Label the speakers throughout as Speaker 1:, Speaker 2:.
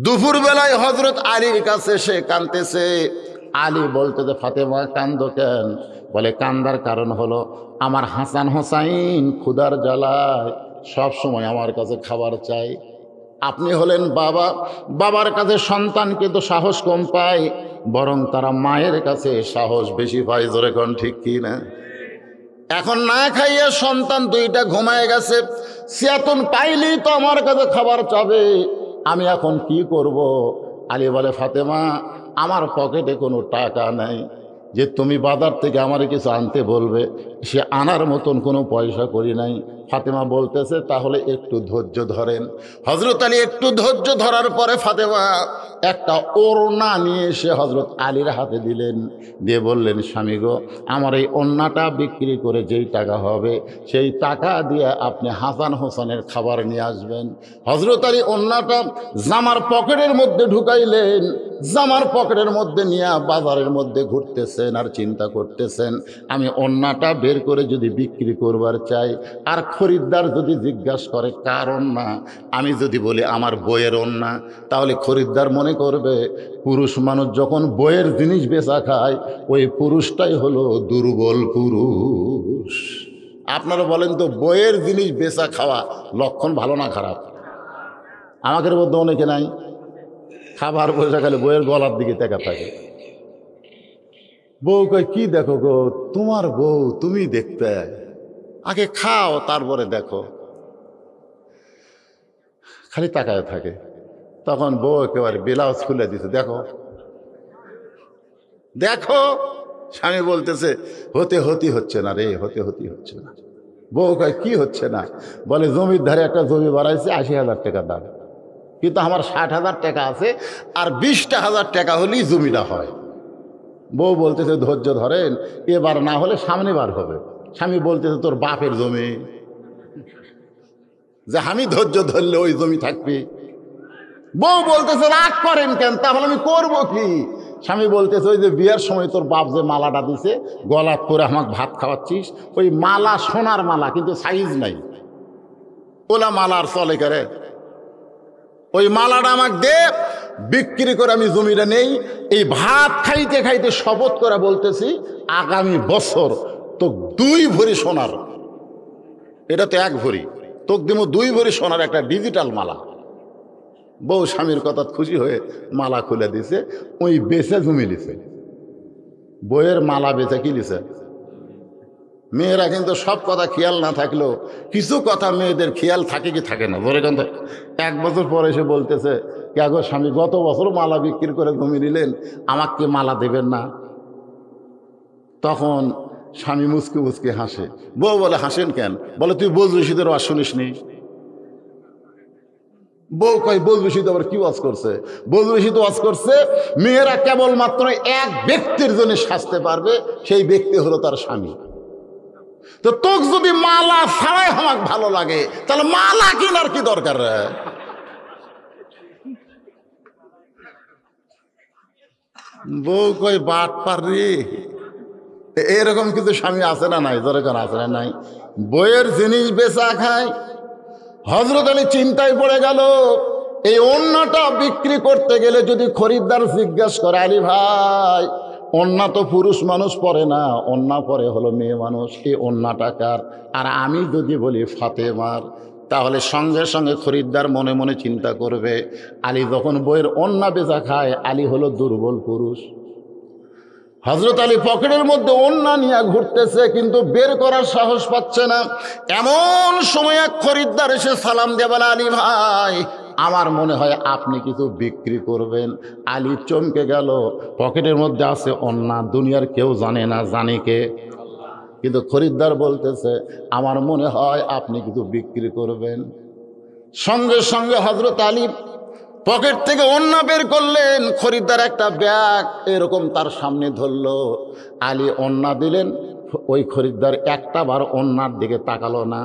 Speaker 1: দুপুর বেলায় হযরত আলীর কাছে সে কাঁদতেছে। আলী বলতেছে, ফাতেমা কান্দো কেন? বলে, কান্দার কারণ হলো আমার হাসান হোসাইন ক্ষুধার জ্বালায় সব সময় আমার কাছে খাবার চাই। আপনি হলেন বাবা, বাবার কাছে সন্তান কিন্তু সাহস কম পায়, বরং তারা মায়ের কাছে সাহস বেশি পায়। জোরে কোন ঠিক কি না? এখন না খাইয়া সন্তান দুইটা ঘুমায় গেছে, চেতন পাইলেই তো আমার কাছে খাবার চাবে, আমি এখন কি করব? আলী বলে, ফাতেমা আমার পকেটে কোনো টাকা নাই যে তুমি বাজার থেকে আমার কিছু আনতে বলবে, সে আনার মতন কোনো পয়সা করি নাই। ফাতেমা বলতেছে, তাহলে একটু ধৈর্য ধরেন। হযরত আলী একটু ধৈর্য ধরার পরে ফাতেমা একটা ওড়না নিয়ে এসে হযরত আলীর হাতে দিলেন, দিয়ে বললেন, স্বামী গো, আমার এই ওড়নাটা বিক্রি করে যেই টাকা হবে সেই টাকা দিয়ে আপনি হাসান হোসেনের খাবার নিয়ে আসবেন। হযরত আলী ওড়নাটা জামার পকেটের মধ্যে ঢুকাইলেন, জামার পকেটের মধ্যে নিয়ে বাজারের মধ্যে ঘুরতেছেন আর চিন্তা করতেছেন, আমি ওড়নাটা বের করে যদি বিক্রি করবার চাই, আর খরিদ্দার যদি জিজ্ঞাসা করে কার ওড়না, আমি যদি বলি আমার বইয়ের ওড়না, তাহলে খরিদ্দার মনে করবে পুরুষ মানুষ যখন বইয়ের জিনিস বেচা খায় ওই পুরুষটাই হলো দুর্বল পুরুষ। আপনারা বলেন তো, বইয়ের জিনিস বেচা খাওয়া লক্ষণ ভালো না খারাপ? আমাদের মধ্যে অনেকে নাই, খাবার পয়সা খালি বইয়ের গলার দিকে দেখা থাকে। বউ কয়, কি দেখো গো, তোমার বউ, তুমি দেখতে, আগে খাও তারপরে দেখো। খালি তাকায় থাকে। তখন বউ একেবারে ব্লাউজ খুলে দিছে, দেখো দেখো। স্বামী বলতেছে, হতে হচ্ছে না রে, হতে হচ্ছে না। বউ কয়, কি হচ্ছে না? বলে, জমির ধারে একটা জমি বাড়াইছে 80,000 টাকা দাম, কিন্তু আমার 60,000 টাকা আছে, আর 20,000 টাকা হলেই জমিটা হয়। বউ বলতেছে, ধৈর্য ধরেন, এবার না হলে সামনে বার হবে। স্বামী বলতেছে, তোর বাপের জমি, যে আমি ধৈর্য ধরলে ওই জমি থাকবে। বউ বলতেছে, রাগ করেন কেন? তাহলে আমি করবো কি? স্বামী বলতেছে, ওই যে বিয়ের সময় তোর বাপ যে মালাটা দিছে গলাত করে আমাকে ভাত খাওয়াচ্ছিস, ওই মালা সোনার মালা, কিন্তু সাইজ নাই, ওলা মালার চলে করে, ওই মালাটা আমাকে দে, বিক্রি করে আমি জমিটা নেই। এই ভাত খাইতে খাইতে শপথ করে বলতেছি, আগামী বছর তো 2 ভরি সোনার, এটা তো 1 ভরি, তোকে দেবো 2 ভরি সোনার একটা ডিজিটাল মালা। বউ স্বামীর কথা খুশি হয়ে মালা খুলে দিছে, ওই বেচে জমি লিছে। বইয়ের মালা বেচে কি লিছে? মেয়েরা কিন্তু সব কথা খেয়াল না থাকলেও কিছু কথা মেয়েদের খেয়াল থাকে কি থাকে না? ধরে কিন্তু 1 বছর পরে এসে বলতেছে, কে গো স্বামী, গত বছর মালা বিক্রি করে জমি নিলেন, আমাকে মালা দেবেন না? তখন স্বামী মুচকি মুচকি হাসে। বউ বলে, হাসেন কেন? বলে, তুই বজরশিদের ওয়াজ শুনিস নি? বউ কয়, বজরশিদ আবার কি ওয়াজ করছে? বজরশিদ ওয়াজ করছে, মেয়েরা কেবলমাত্র এক ব্যক্তির জন্য সাজতে পারবে, সেই ব্যক্তি হলো তার স্বামী। তো তোকে যদি মালা ছাড়াই আমাকে ভালো লাগে, তাহলে মালা কেনার কি দরকার? বউ কয়, বাট পারি। এরকম কিছু স্বামী আছে না নাই? দরকার আছে না নাই? বইয়ের জিনিস বেচা খায়। হযরত আলী চিন্তায় পড়ে গেল, এই ওড়নাটা বিক্রি করতে গেলে যদি খরিদ্দার জিজ্ঞাসা করে, আলী ভাই, ওড়না তো পুরুষ মানুষ পরে না, ওড়না পরে হলো মেয়ে মানুষ, এই ওড়নাটা কার? আর আমি যদি বলি ফাতেমার, তাহলে সঙ্গে সঙ্গে খরিদ্দার মনে মনে চিন্তা করবে, আলী যখন বইয়ের ওড়না বেচা খায়, আলী হলো দুর্বল পুরুষ। হযরত আলী পকেটের মধ্যে ওড়না নিয়ে ঘুরতেছে, কিন্তু বের করার সাহস পাচ্ছে না। এমন সময় এক খরিদ্দার এসে সালাম দিয়ে বলে, আলী ভাই, আমার মনে হয় আপনি কিছু বিক্রি করবেন। আলী চমকে গেল, পকেটের মধ্যে আছে ওড়না, দুনিয়ার কেউ জানে না, জানে কে? কিন্তু খরিদ্দার বলতেছে, আমার মনে হয় আপনি কিছু বিক্রি করবেন। সঙ্গে সঙ্গে হযরত আলী পকেট থেকে ওড়না বের করলেন। খরিদ্দার একটা ব্যাগ এরকম তার সামনে ধরলো। আলী ওড়না দিলেন। ওই খরিদ্দার একটা বার ওড়নার দিকে তাকালো না,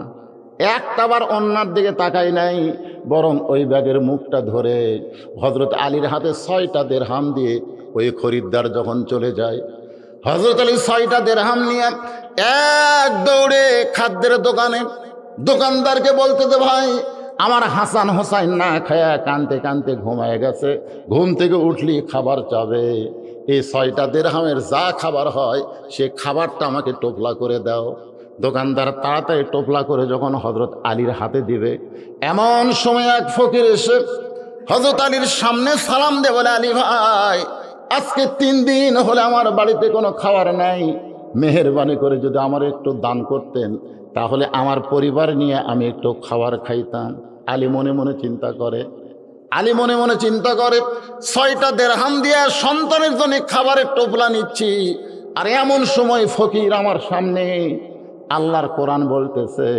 Speaker 1: একটা বার ওড়নার দিকে তাকাই নাই, বরং ওই ব্যাগের মুখটা ধরে হযরত আলীর হাতে 6টা দিরহাম দিয়ে ওই খরিদ্দার যখন চলে যায়, হযরত আলী 6টা দিরহাম নিয়ে এক দৌড়ে খাদ্যের দোকানে দোকানদারকে বলতে, ভাই আমার হাসান হোসাইন না খায়া কানতে কানতে ঘুমায় গেছে, ঘুম থেকে উঠলি খাবার চাবে, এই 6টা দিরহামের যা খাবার হয় সে খাবারটা আমাকে টোপলা করে দাও। দোকানদার তাড়াতাড়ি টোপলা করে যখন হযরত আলীর হাতে দিবে, এমন সময় এক ফকির এসে হযরত আলীর সামনে সালাম দিয়ে বলে, আলী ভাই, আজকে 3 দিন হলে আমার বাড়িতে কোনো খাবার নাই, মেহেরবানি করে যদি আমার একটু দান করতেন তাহলে আমার পরিবার নিয়ে আমি একটু খাবার খাইতাম। আলী মনে মনে চিন্তা করে, 6টা দিরহাম দিয়ে সন্তানের জন্য খাবারের টোপলা নিচ্ছি, আর এমন সময় ফকির আমার সামনে। আল্লাহর কোরআন বলতেছে,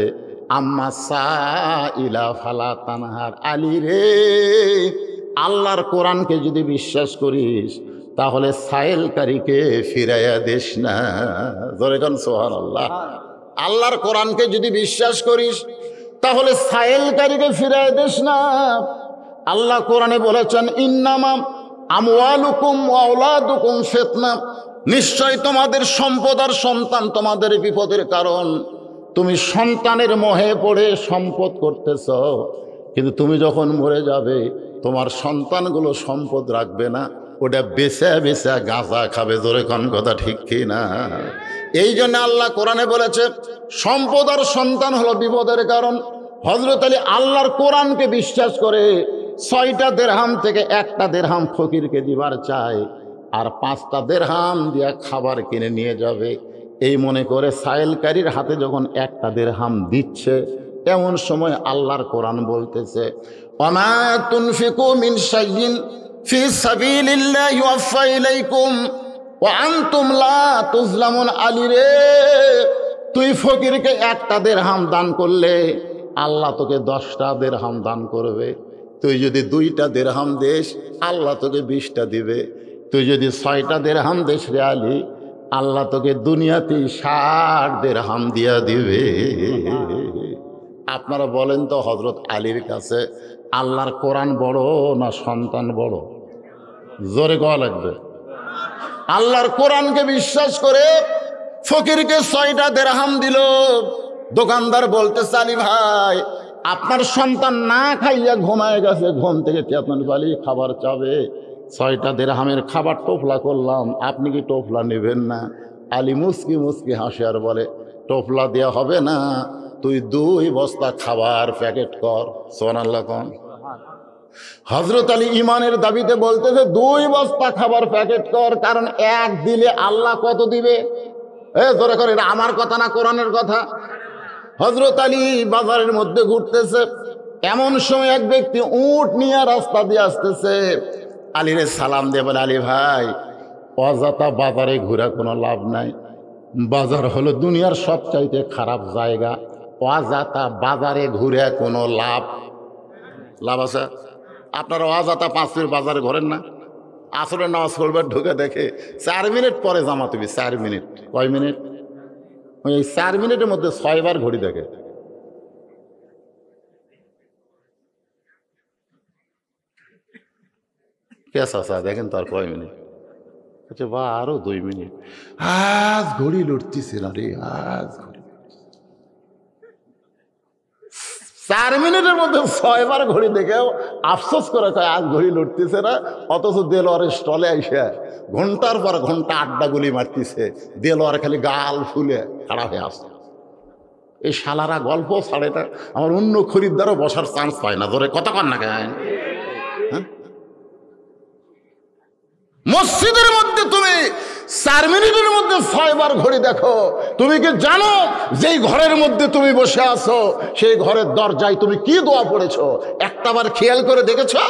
Speaker 1: আম্মা সাইলা ফালা তানহার। আলী রে, আল্লাহর কোরআনকে যদি বিশ্বাস করিস তাহলে সাইলকারীকে ফিরাইয়া দিস না। জোরে কোন সুবহানাল্লাহ। আল্লাহর কোরআনকে যদি বিশ্বাস করিস তাহলে সাইলকারীকে ফিরাইয়া দিস না। আল্লাহ কোরআনে বলেছেন, ইন্নামা আমওয়ালুকুম ওয়া আওলাদুকুম ফিতনা, নিশ্চয় তোমাদের সম্পদ আর সন্তান তোমাদের বিপদের কারণ। তুমি সন্তানের মোহে পড়ে সম্পদ করতেছ, কিন্তু তুমি যখন মরে যাবে তোমার সন্তানগুলো সম্পদ রাখবে না, ওটা বেচা বেচা গাঁজা খাবে। জোরে কোন কথা ঠিক কি না? এই জন্য আল্লাহ কোরআনে বলেছে সম্পদ আর সন্তান হলো বিপদের কারণ। হযরত আলী আল্লাহর কোরআনকে বিশ্বাস করে 6টা দিরহাম থেকে 1টা দিরহাম ফকিরকে দিবার চায়, আর 5টা দিরহাম দিয়া খাবার কিনে নিয়ে যাবে। এই মনে করে সাইলকারীর হাতে যখন 1টা দিরহাম দিচ্ছে, এমন সময় আল্লাহর কোরআন বলতেছে, ওমা তুনফিকু মিন শাইইন ফি সাবিলিল্লাহি ইউওয়াফা ইলাইকুম ওয়া আনতুম লা তুজলামুন। আলী রে, তুই ফকিরকে 1টা দিরহাম দান করলে আল্লাহ তোকে 10টা দিরহাম দান করবে। তুই যদি 2টা দিরহাম দেস আল্লাহ তোকে 20টা দিবে। তুই যদি 6টা দিরহাম দেস রে আলী, আল্লাহ তোকে দুনিয়াতেই 60 দিরহাম দিয়া দিবে। আপনারা বলেন তো, হযরত আলীর কাছে আল্লাহর কোরআন বড় না সন্তান বড়? জোরে কোয়া লাগবে। আল্লাহর কোরআনকে বিশ্বাস করে ফকিরকে 6টা দিরহাম দিল। দোকানদার বলতেছে, আলী ভাই, আপনার সন্তান না খাইয়া ঘুমায় গেছে, ঘুম থেকে চেতন পালি খাবার চাবে, 6টা দিরহামের খাবার টোপলা করলাম, আপনি কি টোপলা নেবেন না? আলী মুস্কি মুস্কি হাসে আর বলে, টোপলা দেওয়া হবে না, তুই 2 বস্তা খাবার প্যাকেট কর। সুবহানাল্লাহ কোন। হযরত আলী ইমানের দাবিতে বলতেছে 2 বস্তা খাবার প্যাকেট কর, কারণ 1 দিলে আল্লাহ কত দিবে? জোরে করে, এটা আমার কথা না, কোরআনের কথা। হযরত আলী বাজারের মধ্যে ঘুরতেছে, এমন সময় এক ব্যক্তি উট নিয়ে রাস্তা দিয়ে আসতেছে। আলীরে সালাম দিয়ে বলে, আলী ভাই, অযথা বাজারে ঘুরে কোনো লাভ নাই, বাজার হলো দুনিয়ার সবচাইতে খারাপ জায়গা, অযথা বাজারে ঘুরে কোনো লাভ আছে? আপনারা অযথা 5 মিনিট বাজারে ঘোরেন না? আসরের নামাজ পড়বার ঢুকে দেখে 4 মিনিট পরে জামাত হবে। 4 মিনিট, কয় মিনিট? ওই 4 মিনিটের মধ্যে 6 বার ঘড়ি দেখে। কেস আসা দেখেন তার কয় মিনিট? আচ্ছা, বা আরো 2 মিনিট। আজ ঘড়ি লড়তেছে না রে, আজ ঘড়ি 4 মিনিটের মধ্যে 6 বার ঘড়ি দেখেও আফসোস করে কয় আজ ঘড়ি লড়তেছে না। অথচ দেলোয়ারের স্টলে আইসে ঘন্টার পর ঘন্টা আড্ডা গুলি মারতেছে, দেলোয়ার খালি গাল ফুলে খাড়া হয়ে আসে। এই শালারা গল্প ছাড়ে না, আমার অন্য খরিদ্দারও বসার চান্স পায় না। ধরে কথা কন না কেন? মসজিদের মধ্যে তুমি 4 মিনিটের মধ্যে 6 বার ঘড়ি দেখো। তুমি কি জানো যেই ঘরের মধ্যে তুমি বসে আছো সেই ঘরের দরজায় তুমি কি দোয়া পড়েছো? একটাবার খেয়াল করে দেখেছো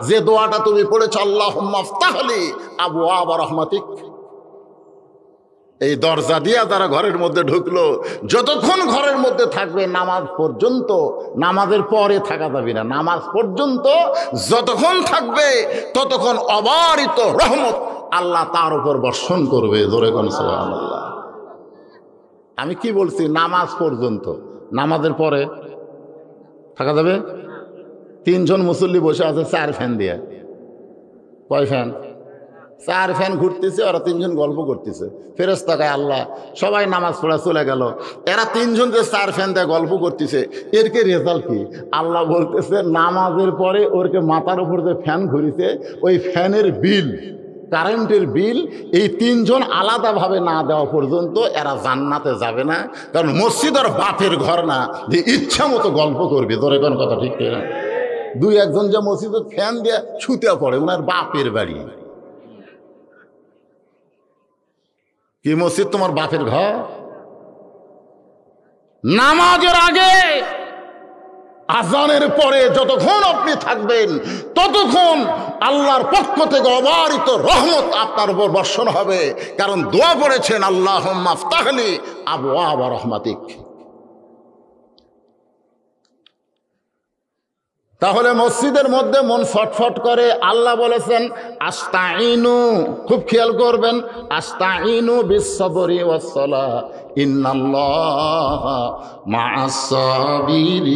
Speaker 1: যে দোয়াটা তুমি পড়েছো, আল্লাহুম্মা আফতাহলি আবওয়াব রাহমাতিক? এই দরজা দিয়া তারা ঘরের মধ্যে ঢুকলো। যতক্ষণ ঘরের মধ্যে থাকবে নামাজ পর্যন্ত, নামাজের পরে থাকা যাবে না, নামাজ পর্যন্ত যতক্ষণ থাকবে ততক্ষণ অবারিত রহমত আল্লাহ তার উপর বর্ষণ করবে। জোরে কোন সুবহানাল্লাহ। আমি কি বলছি? নামাজ পর্যন্ত, নামাজের পরে থাকা যাবে? 3 জন মুসল্লি বসে আছে 4 ফ্যান দিয়ে। কয় ফ্যান? চার ফ্যান ঘুরতেছে, ওরা তিনজন গল্প করতেছে। ফেরেশতা কয় আল্লাহ সবাই নামাজ পড়া চলে গেল, এরা তিনজন যে চার ফ্যান দিয়ে গল্প করতেছে এরকে রেজাল্ট কি? আল্লাহ বলতেছে নামাজের পরে ওরকে মাথার উপর যে ফ্যান ঘুরিছে ওই ফ্যানের বিল, কারেন্টের বিল এই তিনজন আলাদাভাবে না দেওয়া পর্যন্ত এরা জান্নাতে যাবে না। কারণ মসজিদ আর বাপের ঘর না যে ইচ্ছা মতো গল্প করবে। ধরে কোন কথা ঠিক না? দুই একজন যে মসজিদে ফ্যান দিয়ে ছুতে পড়ে ওনার বাপের বাড়ি। কি মসজিদ তোমার বাপের ঘর? নামাজের আগে আজানের পরে যতক্ষণ আপনি থাকবেন ততক্ষণ আল্লাহর পক্ষ থেকে অবারিত রহমত আপনার উপর বর্ষণ হবে। কারণ দোয়া পড়েছেন আল্লাহুম্মা আফতাহলি আবওয়াবা রাহমাতিক। তাহলে মসজিদের মধ্যে মন ফটফট করে। আল্লাহ বলেছেন আস্তাইনু, খুব খেয়াল করবেন, আস্তাইনু বিস-সাবরি ওয়াস-সালাহ ইন্নাল্লাহা মা'আস-সাবিরিন।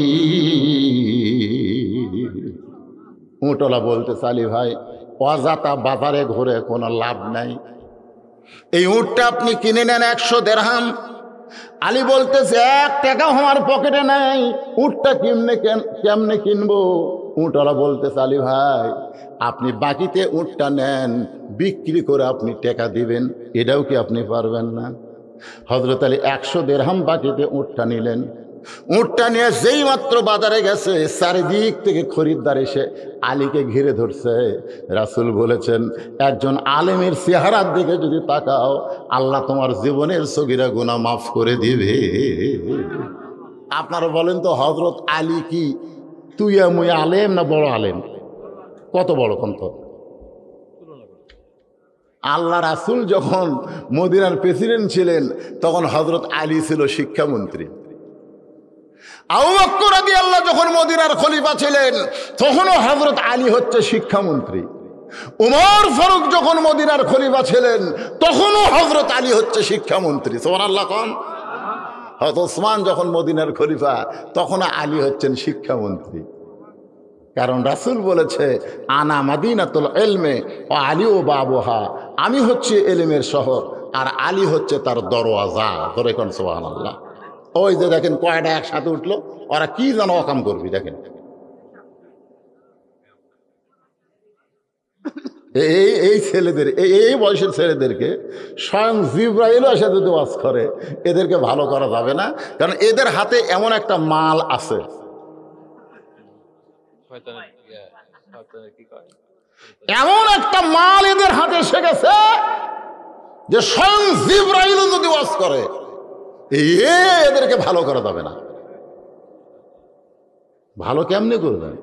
Speaker 1: উটলা বলতে চালি ভাই অজাতা বাজারে ঘুরে কোনো লাভ নাই। এই উটটা আপনি কিনে নেন 100 দিরহাম। আলী বলতেছে 1 টাকাও আমার পকেটে নাই, উটটা কেমনে কিনবো? উটওয়ালা বলতেছে আলী ভাই আপনি বাকিতে উটটা নেন, বিক্রি করে আপনি টাকা দিবেন, এটাও কি আপনি পারবেন না? হযরত আলী 100 দিরহাম বাকিতে উটটা নিলেন। উটটা নিয়ে যেই মাত্র বাজারে গেছে চারিদিক থেকে খরিদ্দার এসে আলীকে ঘিরে ধরছে। রাসূল বলেছেন একজন আলেমের চেহারার দিকে যদি তাকাও আল্লাহ তোমার জীবনের সগীরা গুনাহ মাফ করে দিবে। আপনারা বলেন তো হযরত আলী কি তুই মুই আলেম না বড় আলেম? কত বড় কন্ত? আল্লাহ রাসূল যখন মদিনার প্রেসিডেন্ট ছিলেন তখন হযরত আলী ছিল শিক্ষামন্ত্রী। আবু বকর রাদিয়াল্লাহু যখন মদিনার খলিফা ছিলেন তখনও হযরত আলী হচ্ছে শিক্ষামন্ত্রী। উমর ফারুক যখন মদিনার খলিফা ছিলেন তখনও হযরত আলী হচ্ছে শিক্ষামন্ত্রী। সুবহানাল্লাহ কোন? হযরত ওসমান যখন মদিনার খলিফা তখন আলী হচ্ছেন শিক্ষামন্ত্রী। কারণ রাসূল বলেছে আনা মাদিনাতুল ইলমে ওয়া আলী ও বাবুহা, আমি হচ্ছে ইলমের শহর আর আলী হচ্ছে তার দরওয়াজা। ধরে কোন সুবহানাল্লাহ। ওই যে দেখেন কয়টা একসাথে উঠলো, ওরা কি যেন অকাম করবি। দেখেন এই ছেলেদের, এই বয়সের ছেলেদেরকে স্বয়ং জিবরাইলও এসে যদি ওয়াজ করে এদেরকে ভালো করা যাবে না। কারণ এদের হাতে এমন একটা মাল আছে, এমন একটা মাল এদের হাতে এসে গেছে যে স্বয়ং জিবরাইলও যদি ওয়াজ করে এদেরকে ভালো করা যাবে না। ভালো কেমনে করবেন?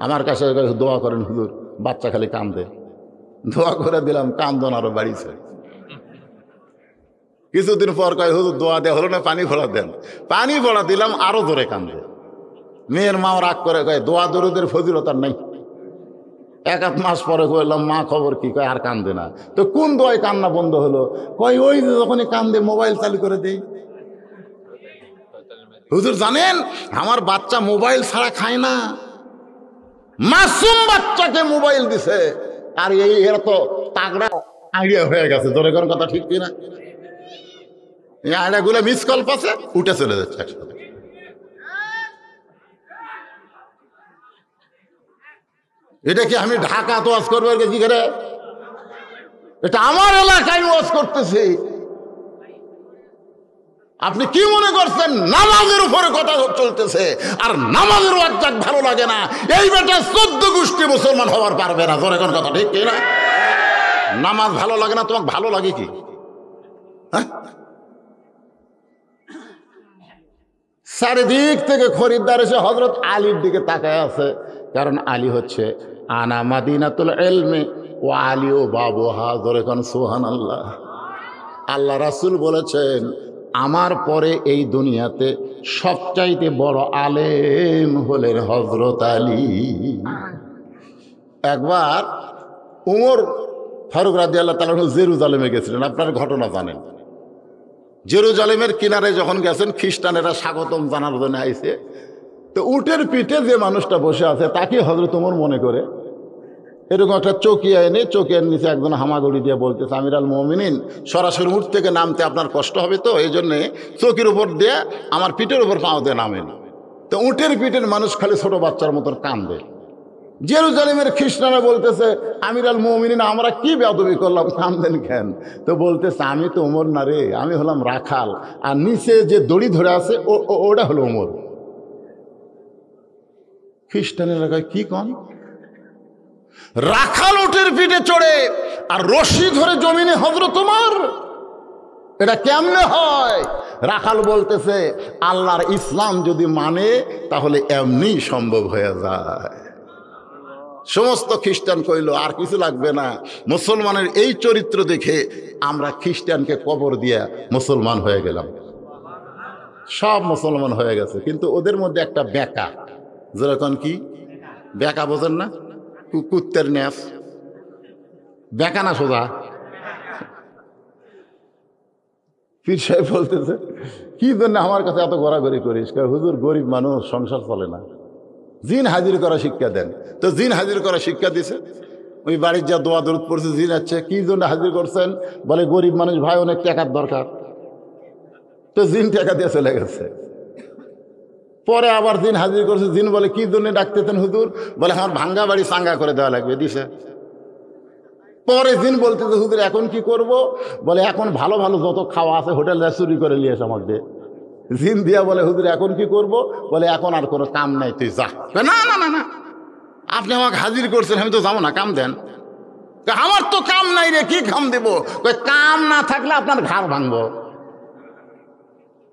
Speaker 1: আমার কাছে দোয়া করেন হুজুর, বাচ্চা খালি কান্দে, দোয়া করে দিলাম কান্দন আরো বাড়িছে। কিছুদিন পর কয় হুজুর দোয়া দেওয়া হলো না, পানি ফোড়া দেন। পানি ফোড়া দিলাম আরো জোরে কান্দে। মেয়ের মাও রাগ করে কয় দোয়া দরুদের ফজিলত আর নাই। 1 মাস পরে কইলাম মা খবর কি? কয় আর কান্দে না। তো কোন দোয়ায় কান্না বন্ধ হলো? কয় ওই যে যখনই কান্দে মোবাইল চালু করে দেই। হুজুর জানেন আমার বাচ্চা মোবাইল ছাড়া খায় না, মাসুম বাচ্চাকে মোবাইল দিছে। আর এরা তো তাগড়া আইডিয়া হয়ে গেছে। ধরে কোন কথা ঠিক কিনা? এই আইডিয়াগুলো মিস কল পাচ্ছে উঠে চলে যাচ্ছে একসাথে। এটা কি আমি ঢাকা তো ওয়াজ করবো কি করে? এটা আমার এলাকায় ওয়াজ করতেছি। আপনি কি মনে করছেন নামাজের উপরে কথা চলতেছে আর নামাজের ওয়াজ ভালো লাগে না? এই বেটা 14 গোষ্ঠী মুসলমান হওয়ার পারবে না। ধরে কোন কথা ঠিক কিনা? নামাজ ভালো লাগে না, তোমাকে ভালো লাগে কি? হ্যাঁ, চারিদিক থেকে খরিদ্দার এসে হযরত আলীর দিকে তাকায় আছে। কারণ আলী হচ্ছে আনা মাদিনাতুল ইলমি ওয়া আলী ও বাবুহা। ধরে কোন সুবহানাল্লাহ। আল্লাহ রাসূল বলেছেন আমার পরে এই দুনিয়াতে সবচাইতে বড় আলেম হলেন হযরত আলী। একবার উমর ফারুক রাদিয়াল্লাহু তাআলা জেরুজালেমে গেছিলেন। আপনার ঘটনা জানেন। জেরুজালেমের কিনারে যখন গেছেন খ্রিস্টানেরা স্বাগতম জানার জন্য আইছে। তো উটের পিঠে যে মানুষটা বসে আছে তাকে হযরত ওমর মনে করে এরকম একটা চকিয়া এনে চকিয়ার নিচে একজন হামাগুড়ি দিয়ে বলতেছে, আমিরাল মুমিনিন সরাসরি উঠ থেকে নামতে আপনার কষ্ট হবে, তো এই জন্যে চকির উপর দিয়ে আমার পিঠের উপর পাও দিয়ে নামেন। তো উটের পিঠের মানুষ খালি ছোট বাচ্চার মতন কান্দে। জেরুজালেমের খ্রিস্টানরা বলতেছে, আমিরাল মুমিনিন আমরা কি বেয়াদবি করলাম, কান্দেন কেন? তো বলতেছে, আমি তো ওমর না রে, আমি হলাম রাখাল, আর নিচে যে দড়ি ধরে আছে ওটা হলো ওমর। খ্রিস্টানেরা কয়, কি কন? রাখাল উটের পিঠে চড়ে আর রশি ধরে জমিনে হযরত ওমর, এটা কেমনে হয়? রাখাল বলতেছে, আল্লাহর ইসলাম যদি মানে তাহলে এমনি সম্ভব হয়ে যায়। সমস্ত খ্রিস্টান কইল, আর কিছু লাগবে না, মুসলমানের এই চরিত্র দেখে আমরা খ্রিস্টানকে কবর দিয়া মুসলমান হয়ে গেলাম। সব মুসলমান হয়ে গেছে, কিন্তু ওদের মধ্যে একটা বেকা, যেরকম কি বেকা বোঝেন না, কুত্তের ন্যাস, বেকা না সোজা। পীর সাহেব বলতেছে, কি জন্য আমার কাছে এত ঘোরাঘুরি করিস? হুজুর গরিব মানুষ, সংসার চলে না, জিন হাজির করা শিক্ষা দেন। তো জিন হাজির করা শিক্ষা দিছে, ওই বাড়ির যা দোয়া দরুদ পড়ছে, জিন আছে। কি জন্য হাজির করছেন? বলে গরিব মানুষ ভাই, অনেক টাকার দরকার। তো জিন টাকা দিয়ে চলে গেছে। পরে আবার জিন হাজির করছে, জিন বলে কি জন্য ডাকতেছেন হুজুর? বলে আমার ভাঙ্গা বাড়ি চাঙ্গা করে দেওয়া লাগবে, দিছে। পরে জিন বলতেছে, হুজুর এখন কি করব? বলে এখন ভালো ভালো যত খাওয়া আছে হোটেল চুরি করে নিয়ে এসে আমাকে। জিন দিয়া বলে, হুজুর এখন কি করব? বলে এখন আর কোনো কাম নাই, তুই যা। না না না না, আপনি আমাকে হাজির করছেন, আমি তো যাবো না, কাম দেন। আমার তো কাম নাই রে, কি কাম দেবো? কাম না থাকলে আপনার ঘাড় ভাঙবো।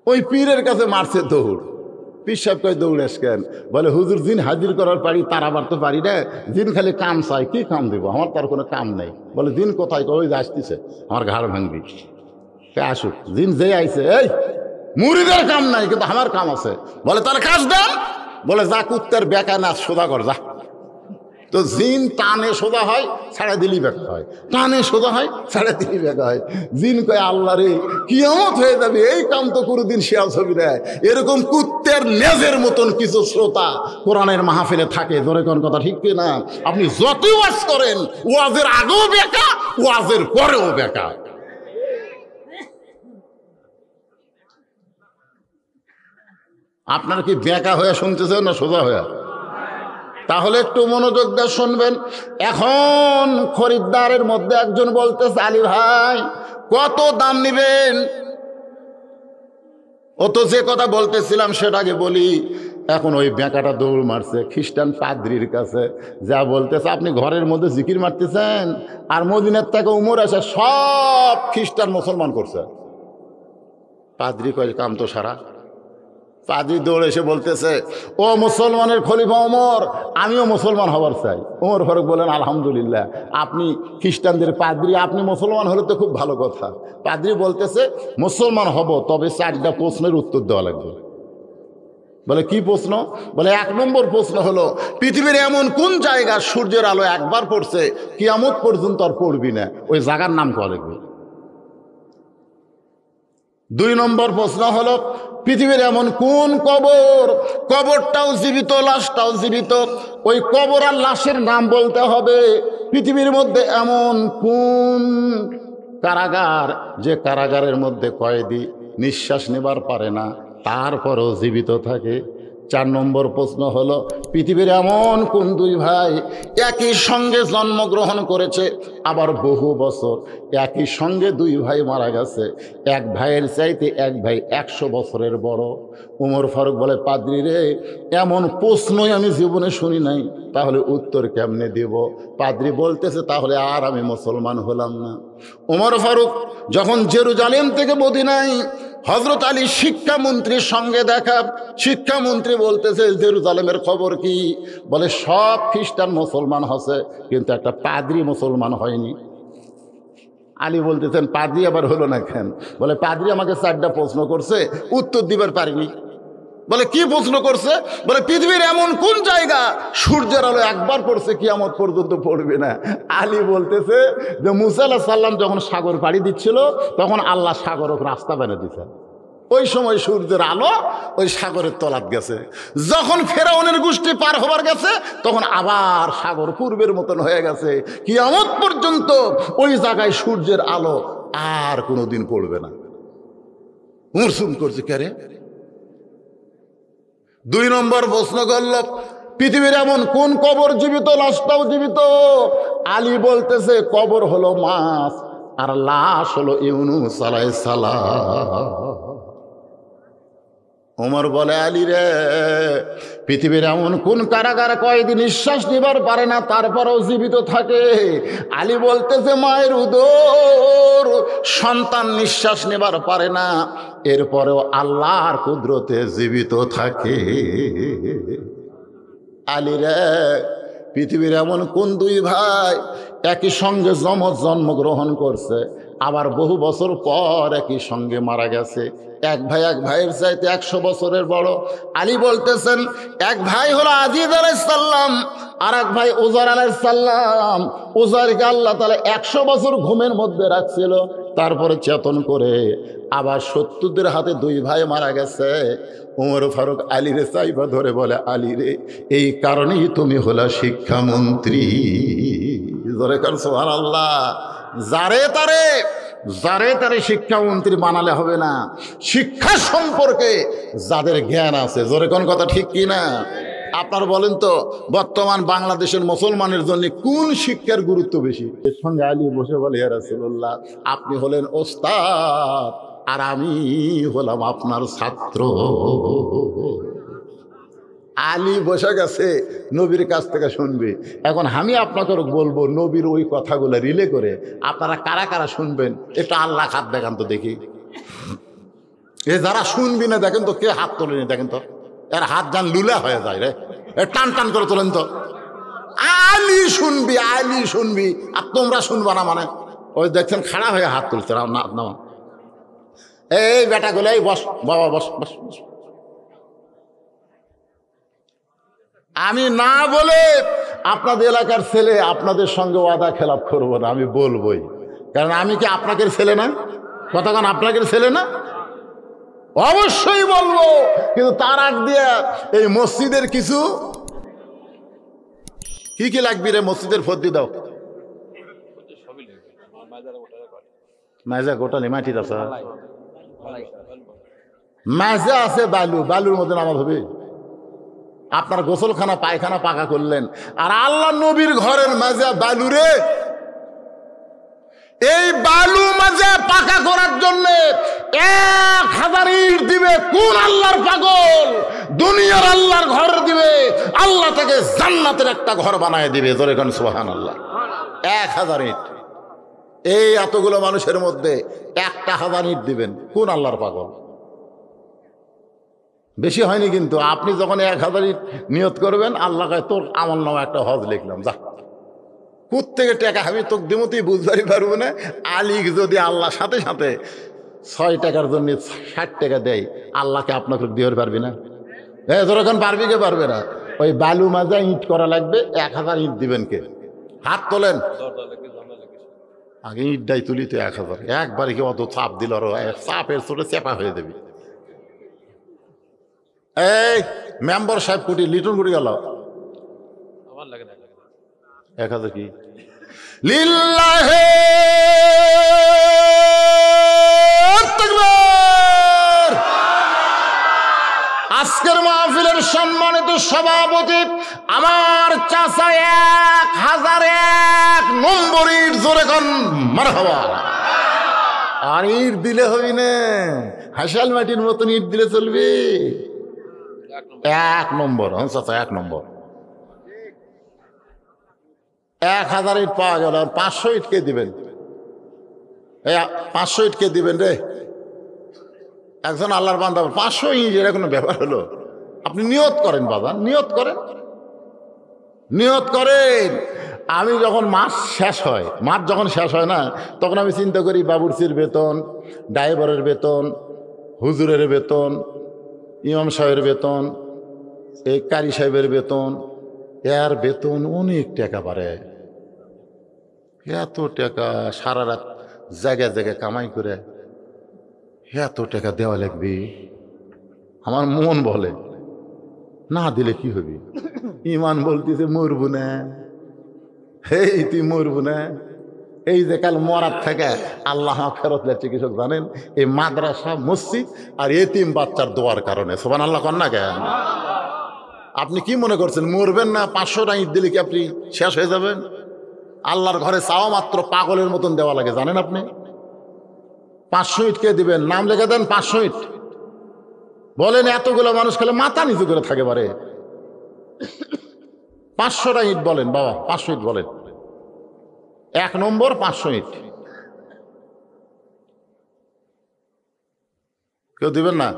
Speaker 1: ওই পীরের কাছে মারছে দৌড়। পীর সাহেব কয়, দৌড়েস কেন? বলে হুজুর জিন হাজির করার পারি, তার আবার তো পারি না, জিন খালি কাম চাই, কি কাম দেবো? আমার তার কোনো কাম নেই। বলে জিন কোথায়? ওই যে আসতেছে, আমার ঘাড় ভাঙবি। আসুক, জিন যে আইছে, এই মুরিদের কাম নাই কিন্তু আমার কাম আছে। বলে তার কাজ দেন। বলে যা, কুত্তার বেকা না সোজা কর যা। তো জিন টানে সোজা হয়, ছাড়া দিলি বেকা হয়, টানে সোজা হয়, ছাড়া দিলি বেকা হয়। জিন কয়, আল্লাহ রে, কিয়ামত হয়ে যাবে, এই কাম তো কোনোদিন শেয়াল ছবি দেয়। এরকম কুত্তের নেজের মতন কিছু শ্রোতা কোরআনের মাহফিলে থাকে। ধরে কোন কথা ঠিক কি না? আপনি যতই ওয়াজ করেন, ওয়াজের আগেও বেকা, ওয়াজের পরেও বেকা। আপনার কি বেকা হয়ে শুনতেছেন না সোজা হয়ে? তাহলে একটু মনোযোগ দিয়ে শুনবেন। এখন খরিদ্দারের মধ্যে একজন বলতেছে, আলী ভাই কত দাম নিবেন? ও তো যে কথা বলতেছিলাম সেটাকে বলি। এখন ওই বেকাটা দৌড় মারছে খ্রিস্টান পাদ্রির কাছে, যা বলতেছে, আপনি ঘরের মধ্যে জিকির মারতেছেন আর মদিনার থেকে উমর এসে সব খ্রিস্টান মুসলমান করছে। পাদ্রি কয়, কাম তো সারা। পাদ্রি দৌড়ে এসে বলতেছে, ও মুসলমানের খলিফা ওমর, আমিও মুসলমান হবার চাই। ওমর ফারুক বলেন, আলহামদুলিল্লাহ, আপনি খ্রিস্টানদের পাদ্রি, আপনি মুসলমান হলে তো খুব ভালো কথা। পাদ্রি বলতেছে, মুসলমান হব, তবে 4টা প্রশ্নের উত্তর দেওয়া লাগবে। বলে কি প্রশ্ন? বলে 1 নম্বর প্রশ্ন হলো, পৃথিবীর এমন কোন জায়গা সূর্যের আলো একবার পড়ছে কিয়ামত পর্যন্ত আর পড়বি না, ওই জায়গার নাম কয়া লাগবে। 2 নম্বর প্রশ্ন হলো, পৃথিবীর এমন কোন কবর, কবরটাও জীবিত, লাশটাও জীবিত, ওই কবর আর লাশের নাম বলতে হবে। পৃথিবীর মধ্যে এমন কোন কারাগার, যে কারাগারের মধ্যে কয়েদি নিঃশ্বাস নেবার পারে না, তারপরও জীবিত থাকে। 4 নম্বর প্রশ্ন হলো, পৃথিবীর এমন কোন 2 ভাই একই সঙ্গে জন্মগ্রহণ করেছে, আবার বহু বছর একই সঙ্গে 2 ভাই মারা গেছে, এক ভাইয়ের চাইতে এক ভাই 100 বছরের বড়। উমর ফারুক বলে, পাদ্রী রে, এমন প্রশ্নই আমি জীবনে শুনি নাই, তাহলে উত্তর কেমনে দেব? পাদ্রী বলতেছে, তাহলে আর আমি মুসলমান হলাম না। উমর ফারুক যখন জেরুজালেম থেকে মদিনায় হযরত আলী শিক্ষামন্ত্রীর সঙ্গে দেখা, শিক্ষামন্ত্রী বলতেছে, জেরুজালেমের খবর কি? বলে সব খ্রিস্টান মুসলমান হচ্ছে, কিন্তু একটা পাদ্রী মুসলমান হয়নি। আলী বলতেছেন, পাদ্রী আবার হলো না কেন? বলে পাদ্রী আমাকে 4টা প্রশ্ন করছে, উত্তর দিবার পারিনি। বলে কি প্রশ্ন করছে? বলে পৃথিবীর এমন কোন জায়গা সূর্যের আলো একবার পড়ছে কিয়ামত পর্যন্ত পড়বে না। আলী বলতেছে যে মুসা আলাইহিস সালাম যখন সাগর পাড়ি দিচ্ছিল, তখন আল্লাহ সাগরক রাস্তা বেড়ে দিচ্ছেন। ওই সময় সূর্যের আলো ওই সাগরের তলাত গেছে। যখন ফেরাউনের গোষ্ঠী পার হবার গেছে তখন আবার সাগর পূর্বের মতন হয়ে গেছে। কিয়ামত পর্যন্ত ওই জায়গায় সূর্যের আলো আর কোনোদিন পড়বে না। মুরসুম করছে কেরে। 2 নম্বর প্রশ্ন করল, পৃথিবীর এমন কোন কবর জীবিত, লাশটাও জীবিত? আলী বলতেছে কবর হলো মাছ আর লাশ হলো ইউনূস আলাইহিস সালাম। ওমর বলে, আলী রে, পৃথিবীর এমন কোন কারাগার কয়েদি নিঃশ্বাস নিবার পারে না তারপরেও জীবিত থাকে? আলী বলতেছে মায়ের উদর সন্তান নিঃশ্বাস নেবার পারে না, এরপরেও আল্লাহর কুদরতে জীবিত থাকে। আলী রে, পৃথিবীর এমন কোন 2 ভাই একই সঙ্গে জন্মগ্রহণ করছে, আবার বহু বছর পর একই সঙ্গে মারা গেছে? এক ভাই এক ভাইয়ের চাইতে 100 বছরের বড়। আলী বলতেছেন এক ভাই হলো আজিজ আলাইহিস সালাম, আর এক ভাই উজার আলাইহিস সালাম। উজারকে আল্লাহ তাআলা 100 বছর ঘুমের মধ্যে রাখছিল, তারপরে চেতন করে আবার 70দের হাতে 2 ভাই মারা গেছে। ওমর ফারুক আলীরে চাইবা ধরে বলে, আলী রে, এই কারণেই তুমি হলা শিক্ষামন্ত্রী। জোরে কার সুবহানাল্লাহ। যারে তারে শিক্ষামন্ত্রী বানালে হবে না, শিক্ষা সম্পর্কে যাদের জ্ঞান আছে। জোরে কোন কথা ঠিক কি না? আপনার বলেন তো, বর্তমান বাংলাদেশের মুসলমানের জন্য কোন শিক্ষার গুরুত্ব বেশি? এর সঙ্গে আলী বসে বলে, ইয়া রাসূলুল্লাহ, আপনি হলেন ওস্তাদ আর আমি হলাম আপনার ছাত্র। আলী বসে গেছে, নবীর কাছ থেকে শুনবে। এখন আমি আপনাকে বলবো নবীর ওই কথাগুলো রিলে করে আপনারা কারা কারা শুনবেন এটা আল্লাহ হাত দেখান তো দেখি। এ যারা শুনবি না দেখেন তো কে হাত তোলেনি, দেখেন তো এর হাত যান লুলা হয়ে যায় রে, টান টান করে তোলেন তো। আলী শুনবি আর তোমরা শুনবা না মানে? ওই দেখছেন খাড়া হয়ে হাত তুলছে না। এই বেটাগুলো, এই বস বাবা, বস বস বস। আমি না বলে আপনাদের এলাকার ছেলে আপনাদের সঙ্গে ওয়াদা খেলাপ করবো না, আমি বলবোই। কারণ আমি কি আপনাদের ছেলে না? কতক্ষণ আপনাদের ছেলে না? অবশ্যই বলবো। কিন্তু তার আগ দিয়ে এই মসজিদের কিছু কি লাগবে রে? মসজিদের ফর্দি দাও। মাজা গোটালি মাটির আছে, মাজা আছে, বালুর মধ্যে নামাজ হবে। আপনার গোসলখানা পায়খানা পাকা করলেন, আর আল্লাহ নবীর ঘরের মাজা বালুরে। এই বালু মাজা পাকা করার জন্য 1000 ইট দিবে কোন আল্লাহর পাগল? দুনিয়ার আল্লাহর ঘর দিবে, আল্লাহ থেকে জান্নাতের একটা ঘর বানায় দিবে। জোরে কোন সুবহানাল্লাহ। 1000 ইট। এই এতগুলো মানুষের মধ্যে 1000 ইট দিবেন কোন আল্লাহর পাগল? বেশি হয়নি কিন্তু। আপনি যখন 1000 ইট নিয়ত করবেন, আল্লাহ কয় তোর আমল নামে একটা হজ লিখলাম, যা। কোত্থেকে টাকা আমি তোকে দিব তুই বুঝতে পারবো না। আলী যদি আল্লাহ সাথে সাথে 6 টাকার জন্য 60 টাকা দেয়, আল্লাহকে আপনাকে দিয়ে পারবি না? যখন পারবি কে পারবে না? ওই বালু মাজা ইট করা লাগবে, 1000 ইট দিবেন কে? হাত তোলেন। আগে ইটটাই তুলি তো 1000। একবারে কি অত চাপ দিল, চাপের চোটে চেপা হয়ে দেবে। এই মেম্বার সাহেব কোটি লিটন কোটি গেল 1000 কি লিল্লাহে তাকবীর। আজকের মাহফিলের সম্মানিত সভাপতি আমার চাচা 1001 নম্বর ইট। জোরে কোন মারহাবা। আর ইট দিলে হবি না, হাসাল মাটির মতন ইট দিলে চলবে। 1 নম্বর। চাচা 1 নম্বর। 1000 ইট পাওয়া গেল, আর 500 ইট কে দিবেন? 500 ইট কে দিবেন রে? একজন আল্লাহর বান্দা 500 ইট, এটা কোনো ব্যাপার হলো? আপনি নিয়ত করেন বাবা, নিয়ত করেন। আমি যখন মাস যখন শেষ হয় না, তখন আমি চিন্তা করি বাবুর্চির বেতন, ড্রাইভারের বেতন, হুজুরের বেতন, ইমাম সাহেবের বেতন, এই কারি সাহেবের বেতন, এর বেতন অনেক টাকা বাড়ে। এত টাকা সারা রাত জায়গায় জায়গায় কামাই করে এত টাকা দেওয়া লাগবে? আমার মন বলে না দিলে কি হবে, ইমান বলতেছে মরবো না, এই তুই মরবো না। এই যে কাল মরার থেকে আল্লাহ ফেরত যাচ্ছে কৃষক জানেন, এই মাদ্রাসা মসজিদ আর এতিম বাচ্চার দোয়ার কারণে। সুবহানাল্লাহ কন না কেন? আপনি কি মনে করছেন মরবেন না? 500 ইট দিলে কি আপনি শেষ হয়ে যাবেন? আল্লাহর ঘরে চাওয়া মাত্র পাগলের মতন দেওয়া লাগে জানেন আপনি। 500 ইট কে দিবেন? নাম লেখে দেন 500 ইট। বলেন এতগুলো মানুষ খেলে মাথা নিচু করে থাকে পারে? 500টা ইট বলেন বাবা, 500 ইট বলেন। 1 নম্বর 500 ইট। কেউ দিবেন না?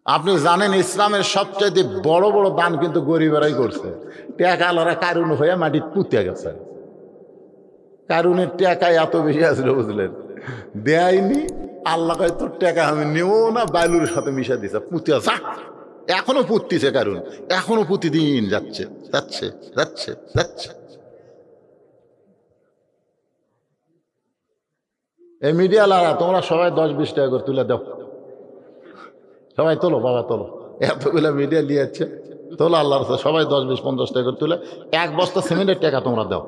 Speaker 1: আপনি জানেন ইসলামের সবচেয়ে বড় বড় দান কিন্তু গরিবেরাই করছে। টাকালারা কারুন হয়ে মাটি পুঁতে গেছে। কারুনের টাকায় এত বেশি আসলে বুঝলেন, দেয়নি। আল্লাহ কয় তোর টাকা আমি নেব না, বালুর সাথে মিশা দিছে, পুঁতে যা। এখনো পুঁততিছে কারুন, এখনো প্রতিদিন যাচ্ছে যাচ্ছে যাচ্ছে যাচ্ছে। এই মিডিয়ালারা তোমরা সবাই 10-20 টাকা করে তুলে দাও, সবাই তোলো বাবা তোলো। এতগুলো মিডিয়া নিয়েছে, তোলো আল্লাহর সবাই 10-20-50 টাকা করে তুলে 1 বস্তা সিমেন্টের টাকা তোমরা দাও।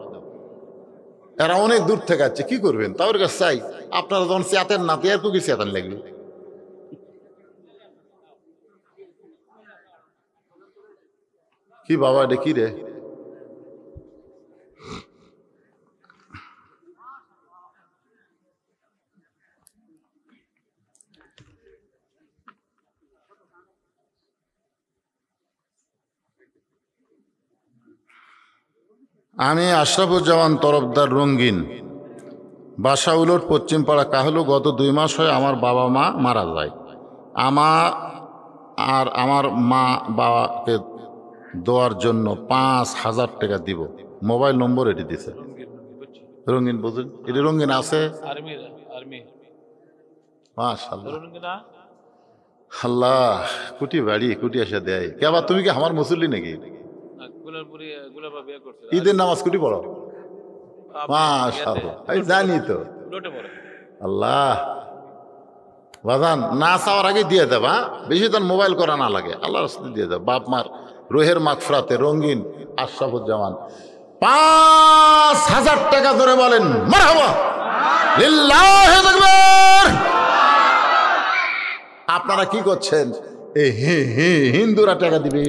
Speaker 1: এরা অনেক দূর থেকে আসছে, কি করবেন? তাদের কাছে চাই আপনারা যখন চেতেন না, এর কি চেতেন লাগবে? কি বাবা এটা কি রে? আমি আশরাফুজ্জামান তরফদার, রঙ্গিন, বাসা উলট, পশ্চিমপাড়া, কাহলু। গত 2 মাস হয় আমার বাবা মা মারা যায়। আমার মা বাবাকে দেওয়ার জন্য 5000 টাকা দিব। মোবাইল নম্বর এটি দিছে। রঙ্গিন বুঝুন, এটি রঙ্গিন আছে। মাশাআল্লাহ, আল্লাহ কুটি বাড়ি কুটি এসে দেয়। কেবা তুমি কি আমার মুসল্লি নাকি? ঈদের নামাজ কুটি পড়ো? মাশাআল্লাহ, আমি জানি তো। আল্লাহ বাজান না চাওয়ার আগে দিয়ে দেবা, বেশি তো মোবাইল করা না লাগে, আল্লাহর রাস্তায় দিয়ে দেব। বাপ মার রোহের মাগফিরাতে রঙ্গিন আশরাফুজ্জামান 5000 টাকা ধরে বলেন মারহাবা, লিল্লাহি তাকবীর। আপনারা কি করছেন? এই হিন্দুরা টাকা দিবে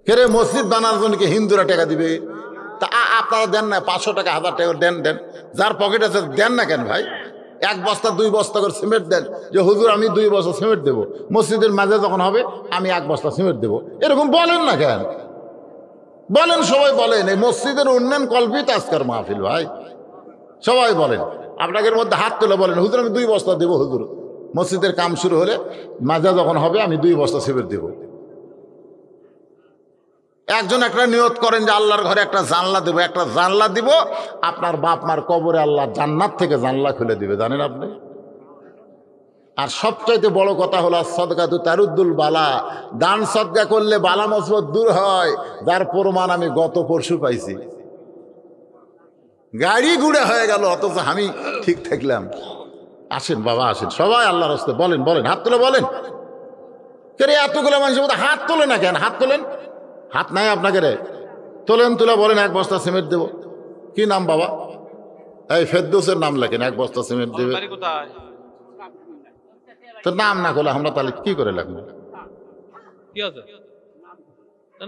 Speaker 1: কেরে? মসজিদ বানানোর জন্য কি হিন্দুরা টাকা দিবে? তা আপনারা দেন না? 500 টাকা 1000 টাকা দেন, দেন। যার পকেট আছে দেন না কেন ভাই? 1 বস্তা 2 বস্তা করে সিমেন্ট দেন, যে হুজুর আমি 2 বস্তা সিমেন্ট দেবো, মসজিদের মাঝে যখন হবে আমি 1 বস্তা সিমেন্ট দেবো। এরকম বলেন না কেন? বলেন, সবাই বলেন। এই মসজিদের উন্নয়ন কল্পিত আজকের মাহফিল ভাই, সবাই বলেন। আপনাদের মধ্যে হাত তুলে বলেন হুজুর আমি 2 বস্তা দেবো, হুজুর মসজিদের কাম শুরু হলে মাঝে যখন হবে আমি 2 বস্তা সিমেন্ট দেবো। একজন একটা নিয়ত করেন যে আল্লাহর ঘরে একটা জানলা দেবো, একটা জানলা দিব, আপনার বাপ মার কবরে আল্লাহ জান্নাত থেকে জানলা খুলে দিবে, জানেন আপনি? আর সবচাইতে বড় কথা হলো সদকাতু তারুদ্দুল বালা, দান সদকা করলে বালা মুসিবত দূর হয়, যার প্রমাণ আমি গত পরশু পাইছি। গাড়ি ঘুরে হয়ে গেল অথচ আমি ঠিক থাকলাম। আসেন বাবা আসেন, সবাই আল্লাহর রাস্তায় বলেন, বলেন, হাত তুলে বলেন। কে এতগুলো মানুষের মধ্যে হাত তোলে না কেন? হাত তোলেন, হাত নাই আপনাকে রে? তোলেন, তুলে বলেন 1 বস্তা সিমেন্ট দেবো। কি নাম বাবা? এই ফেরদৌসের নাম লেখেন, 1 বস্তা সিমেন্ট দেবে। তোর নাম না করলে আমরা তাহলে কি করে লাগবো?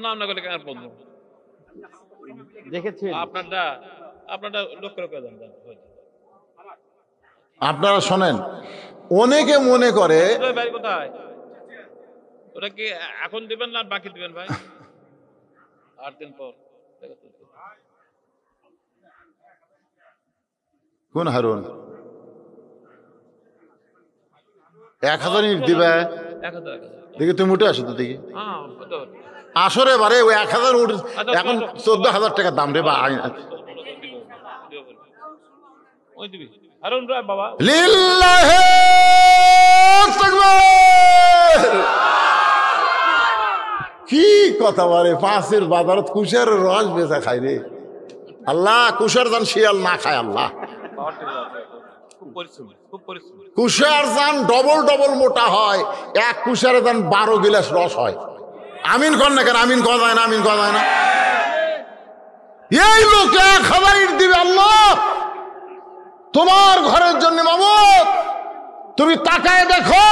Speaker 2: নাম না করলে কেন বলবো? দেখেছেন আপনারটা লক্ষ্য করে দেন।
Speaker 1: আপনারা শোনেন, অনেকে মনে করে
Speaker 2: ভাই কোথায় ওরা কি এখন দিবেন না বাকি দিবেন ভাই? 8 দিন পর।
Speaker 1: কোন হারুন? 1000 ইট দিবে?
Speaker 2: 1000
Speaker 1: দেখি তুমি উঠে আসো তো দেখি।
Speaker 2: হ্যাঁ
Speaker 1: আসরে বারে ওই 1000 উঠে এখন 14,000 টাকা দাম রে বা।
Speaker 2: ওই দিবি হারুন রায় বাবা।
Speaker 1: লিল্লাহি তাকবীর। কি কথা বলে? 5-এর বাজারত কুশের রস বেচা খাই রে। আল্লাহ কুশের জান শিয়াল না খায় আল্লাহ।
Speaker 2: পাওয়ার টিলার আছে, খুব পরিশ্রমী, খুব পরিশ্রমী।
Speaker 1: কুশার দান ডবল ডবল মোটা হয়, এক কুশারে দান 12 গিলাস রস হয়। আমিন কর না কেন? আমিন করা যায় না, আমিন করা যায় না। এই লোক 1000 ইট দিবে আল্লাহ তোমার ঘরের জন্য। মামুদ তুমি তাকায় দেখো,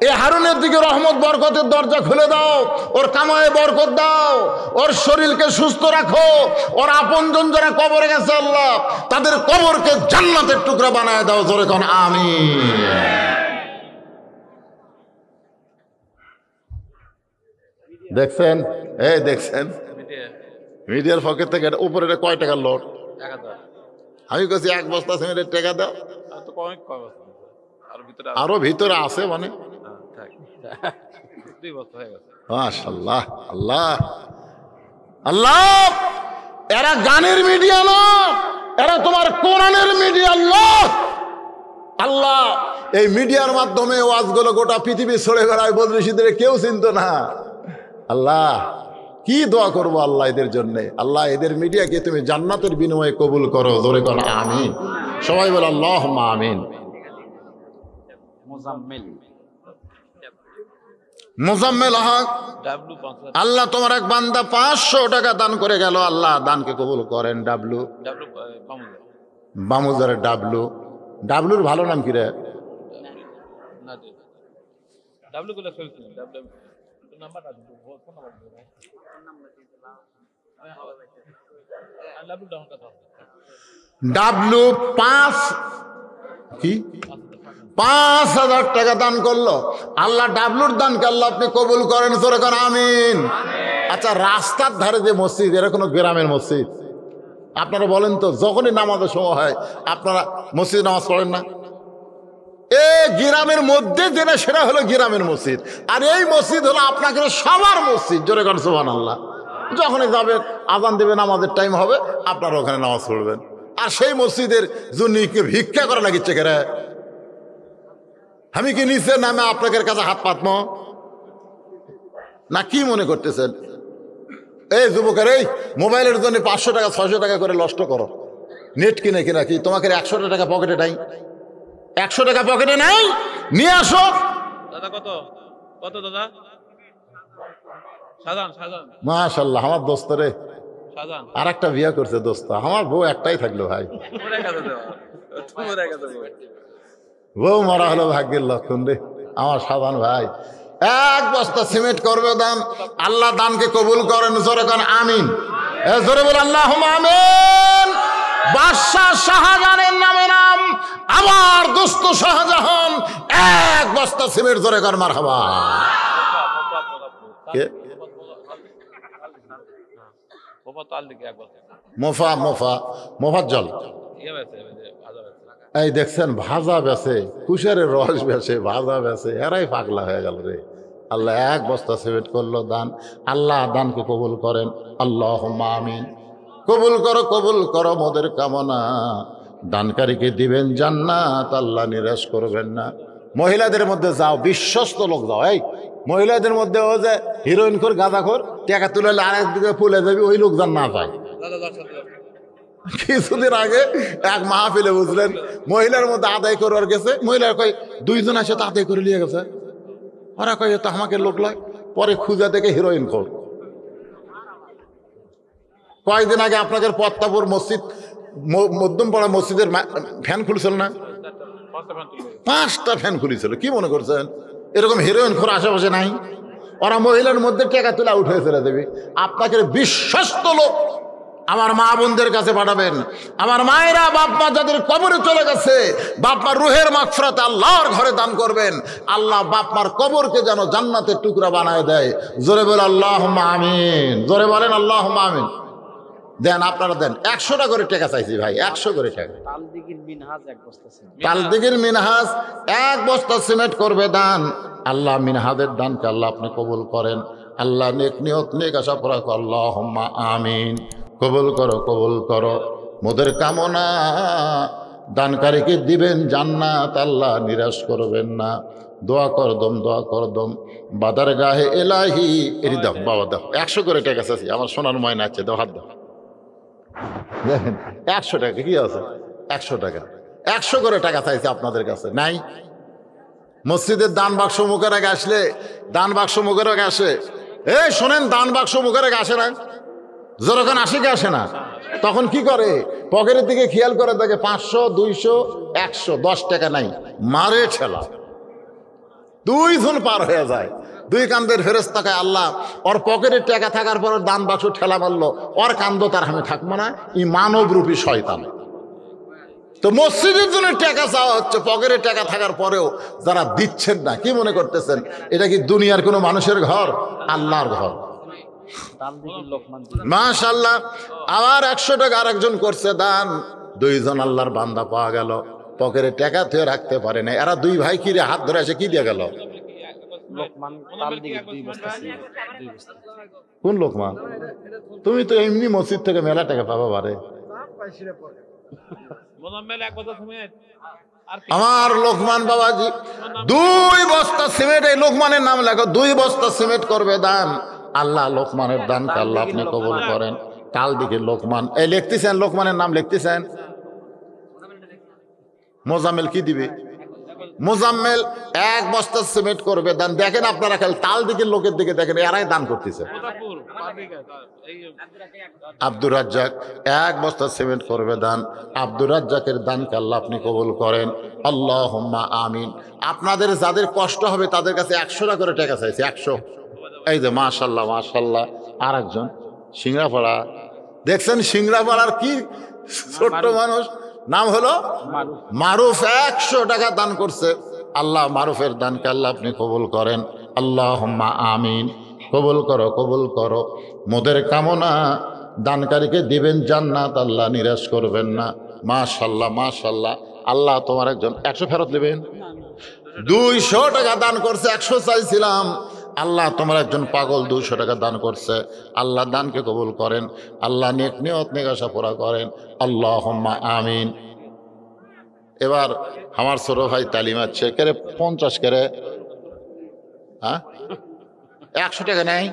Speaker 1: এ হারুনের দিকে রহমত বরকতের দরজা খুলে দাও, ওর কামায়ে বরকত দাও, ওর শরীরকে সুস্থ রাখো, ওর আপনজন যারা কবরে গেছে আল্লাহ তাদের কবরকে জান্নাতের টুকরা বানায় দাও। জোরে কোন আমিন। দেখছেন, এই দেখছেন মিডিয়ার পকেট থেকে উপরে কয় টাকার লোড?
Speaker 2: 1000।
Speaker 1: আমি কাছে 1 বস্তা সিমেন্টের টাকা দাও।
Speaker 2: তো অনেক কম আছে, আর ভিতরে
Speaker 1: আরো ভিতরে আছে মানে
Speaker 2: 2 বছর হয়ে গেছে।
Speaker 1: মাশাআল্লাহ, আল্লাহ আল্লাহ। এরা গানের মিডিয়া না, এরা তোমার কোরআনের মিডিয়া। আল্লাহ আল্লাহ, এই মিডিয়ার মাধ্যমে ওয়াজগুলো গোটা পৃথিবী ছড়ে বেড়ায়, বদরিশীদের কেউ চিনত না। আল্লাহ কি দোয়া করবো আল্লাহ এদের জন্যে। আল্লাহ এদের মিডিয়াকে তুমি জান্নাতের বিনিময়ে কবুল করো। জোরে করো আমিন। সবাই বলে আল্লাহুম্মা আমিন। মুজাম্মেল হক, আল্লাহ তোমার এক বান্দা 500 টাকা দান করে গেল, আল্লাহ দানকে কবুল করেন। ডাবলু বামুজারের ডাবলু, ডাবলুর ভালো নাম কি রে? ডাবলু 5,000 টাকা দান করলো। আল্লাহ ডাবলুর দানকে আল্লাহ আপনি কবুল করেন। জোরে করেন আমিন। আচ্ছা, রাস্তার ধারে যে মসজিদ, এরা কোনো গ্রামের মসজিদ? আপনারা বলেন তো, যখনই নামাজের সময় হয় আপনারা মসজিদ নামাজ পড়েন না? গ্রামের মধ্যে যেটা সেটা হলো গ্রামের মসজিদ, আর এই মসজিদ হলো আপনাকে সবার মসজিদ। জোরে করেন সুবহানাল্লাহ। যখনই যাবে আজান দেবে, নামাজের টাইম হবে, আপনারা ওখানে নামাজ পড়বেন। আর সেই মসজিদের জন্য ভিক্ষা করে না কিচ্ছে কেরা? আমি কি নিচে নামে আপনাদের কাছে হাত পাতম না? কি মনে করতেছেন? এই যুবকের, এই মোবাইলের জন্য 500 টাকা 600 টাকা করে নষ্ট করো, নেট কিনে কিনা কি তোমাকে 100 টাকা পকেটে নাই? 100 টাকা পকেটে নাই, নিয়ে আসো।
Speaker 2: দাদা কত কত দাদা? শাহজাহান,
Speaker 1: মাশাআল্লাহ, আমার দোস্ত রে আর একটা বিয়ে করছে দোস্ত। আমার বউ একটাই থাকলো ভাই, বউ মরা হলো ভাগ্যের লক্ষণ রে। আমার সাধারণ ভাই 1 বস্তা সিমেন্ট করবে দান, আল্লাহ দানকে কবুল করেন। জোরে করেন আমিন। জোরে বলে আল্লাহুম্মা আমিন। বাদশাহ শাহজাহানের নামে নাম, আমার দোস্ত শাহজাহান 1 বস্তা সিমেন্ট। জোরে কর মারহাবা। কে? মোফাজ্জল। এই দেখছেন ভাজা বেছে, কুশারের রস বেছে, ভাজা বেছে, এরাই পাগলা হয়ে গেল রে। আল্লাহ 1 বস্তা সিমেন্ট করলো দান, আল্লাহ দানকে কবুল করেন। আল্লাহুম্মা আমিন। কবুল করো, কবুল করো মোদের কামনা, দানকারীকে দিবেন জান্নাত, আল্লাহ নিরাশ করবেন না। মহিলাদের মধ্যে যাও, বিশ্বস্ত লোক যাও। এই মহিলাদের মধ্যে ও যে হিরোইন খোর, গাঁজা খোর, টাকা তুলে আরেক দিকে ফুলে যাবি, ওই লোক যান না যায়। কিছুদিন আগে এক মাহফিলে বুঝলেন, মহিলার মধ্যে আদায় করবার গেছে, মহিলার কয় 2 জন আসে তো আদায় করে নিয়ে গেছে। ওরা কয় তো আমাকে লোক লয়, পরে খুঁজা থেকে হিরোইন খোর। কয়েকদিন আগে আপনাদের পদ্মাপুর মসজিদ, মধ্যমপাড়া মসজিদের ফ্যান খুলছিল না? 5টা ফ্যান খুলেছিল। কি মনে করছেন এরকম হিরোইন খোর আশেপাশে নাই? ওরা মহিলার মধ্যে টাকা তুলে উঠে ছেড়ে দেবে। আপনাকে বিশ্বস্ত লোক আমার মা বোনদের কাছে পাঠাবেন। আমার মায়েরা, বাপ মা যাদের কবরে চলে গেছে, বাপ মার রুহের মাগফিরাত আল্লাহর ঘরে দান করবেন। আল্লাহ বাপ মার কবরকে যেন জান্নাতের টুকরা বানায় দেয়। জোরে বলে আল্লাহুম্মা আমিন। জোরে বলেন আল্লাহুম্মা আমিন। দেন, আপনারা দেন। 100 টাকা করে টাকা চাইছি ভাই, 100 করে টাকা। তালদিগির মিনহাজ 1 বস্তা সিমেন্ট করবে দান, আল্লাহ মিনহাজের দানকে আল্লাহ আপনি কবুল করেন। আল্লাহ নেক নিয়ত, নেক আশা করা, আল্লাহুম্মা আমিন। কবুল করো, কবুল করো মোদের কামনা, দানকারীকে দিবেন জান্নাত, আল্লাহ নিরাশ করবেন না। দোয়া কর দম, দোয়া কর দম, বাদার গাহে এলাহি। এটি দাও বাবা, দাও। 100 করে টাকা চাচ্ছি, আমার সোনার ময়না আছে, দাও, হাত দাও। দেখেন 100 টাকা কি আছে? 100 টাকা, 100 করে টাকা চাইছে আপনাদের কাছে, নাই? মসজিদের দান বাক্স মুখের আগে আসলে, দান বাক্স মুখের আগে আসে, এই শোনেন, দান বাক্স মুখের আগে আসে না, যখন আসে কি আসে না, তখন কি করে, পকেটের দিকে খেয়াল করে দেখে 500, 200, 100, 10 টাকা নাই, মারে ঠেলা, 2 জন পার হয়ে যায়। 2 কান্দের ফেরেশতাকে আল্লাহ ওর পকেটের টাকা থাকার পর দান বাক্স ঠেলা মারলো, ওর কান্দ তার আমি থাকবো না, ই মানবরূপী শয়তান। তো মসজিদের জন্য টাকা চাওয়া হচ্ছে, পকেটের টাকা থাকার পরেও যারা দিচ্ছেন না, কি মনে করতেছেন এটা কি দুনিয়ার কোনো মানুষের ঘর? আল্লাহর ঘর। মাশাআল্লাহ। আবার 100 টাকা আরেকজন করছে দান, 2 জন আল্লাহর বান্দা পাওয়া গেল, পকেটে টাকা তুই রাখতে পারে না, এরা 2 ভাই কি রে হাত ধরে এসে কি দিয়ে গেল? কোন লোকমান? তুমি তো এমনি মসজিদ থেকে মেলা টাকা পাবা বারে। আমার লোকমান বাবাজি 2 বস্তা সিমেন্ট, এই লোকমানের নাম লেখো, 2 বস্তা সিমেন্ট করবে দান। আল্লাহ লোকমানের দানকে আল্লাহ আপনি কবুল করেন। কাল দিকে লোকমান, এই লিখতেছেন, লোকমানের নাম লিখতেছেন। মোজাম্মেল কি দিবে? মোজাম্মেল 1 বস্তা সিমেন্ট করবে দান। দেখেন আপনারা খালি তাল দিকের লোকের দিকে দেখেন, এরাই দান করতেছে। আব্দুর রাজ্জাক 1 বস্তা সিমেন্ট করবে দান। আব্দুর রাজ্জাকের দানকে আল্লাহ আপনি কবুল করেন, আল্লাহুম্মা আমিন। আপনাদের যাদের কষ্ট হবে তাদের কাছে 100 টাকা করে টাকা চাইছে, 100। এই যে মাশাআল্লাহ মাশাআল্লাহ। আর একজন সিংড়াপাড়া, দেখছেন সিংড়াপাড়ার কি ছোট্ট মানুষ, নাম হলো মারুফ, 100 টাকা দান করছে। আল্লাহ মারুফের দানকে আল্লাহ আপনি কবুল করেন, আল্লাহুম্মা আমিন। কবুল করো, কবুল করো। মোদের কামনা দানকারীকে দিবেন জান্নাত, আল্লাহ নিরাশ করবেন না। মাশাআল্লাহ মাশাআল্লাহ। আল্লাহ তোমার একজন 100 ফেরত দেবেন। 200 টাকা দান করছে, 100 চাইছিলাম। আল্লাহ তোমার একজন পাগল 200 টাকা দান করছে, আল্লাহ দানকে কবুল করেন, আল্লাহ নেক নিয়ত নেক আশা পুরা করেন, আল্লাহুম্মা আমিন। এবার আমার ছোট ভাই তালিম আছে, কেরে 50 করে, হ্যাঁ 100 টাকা নেই,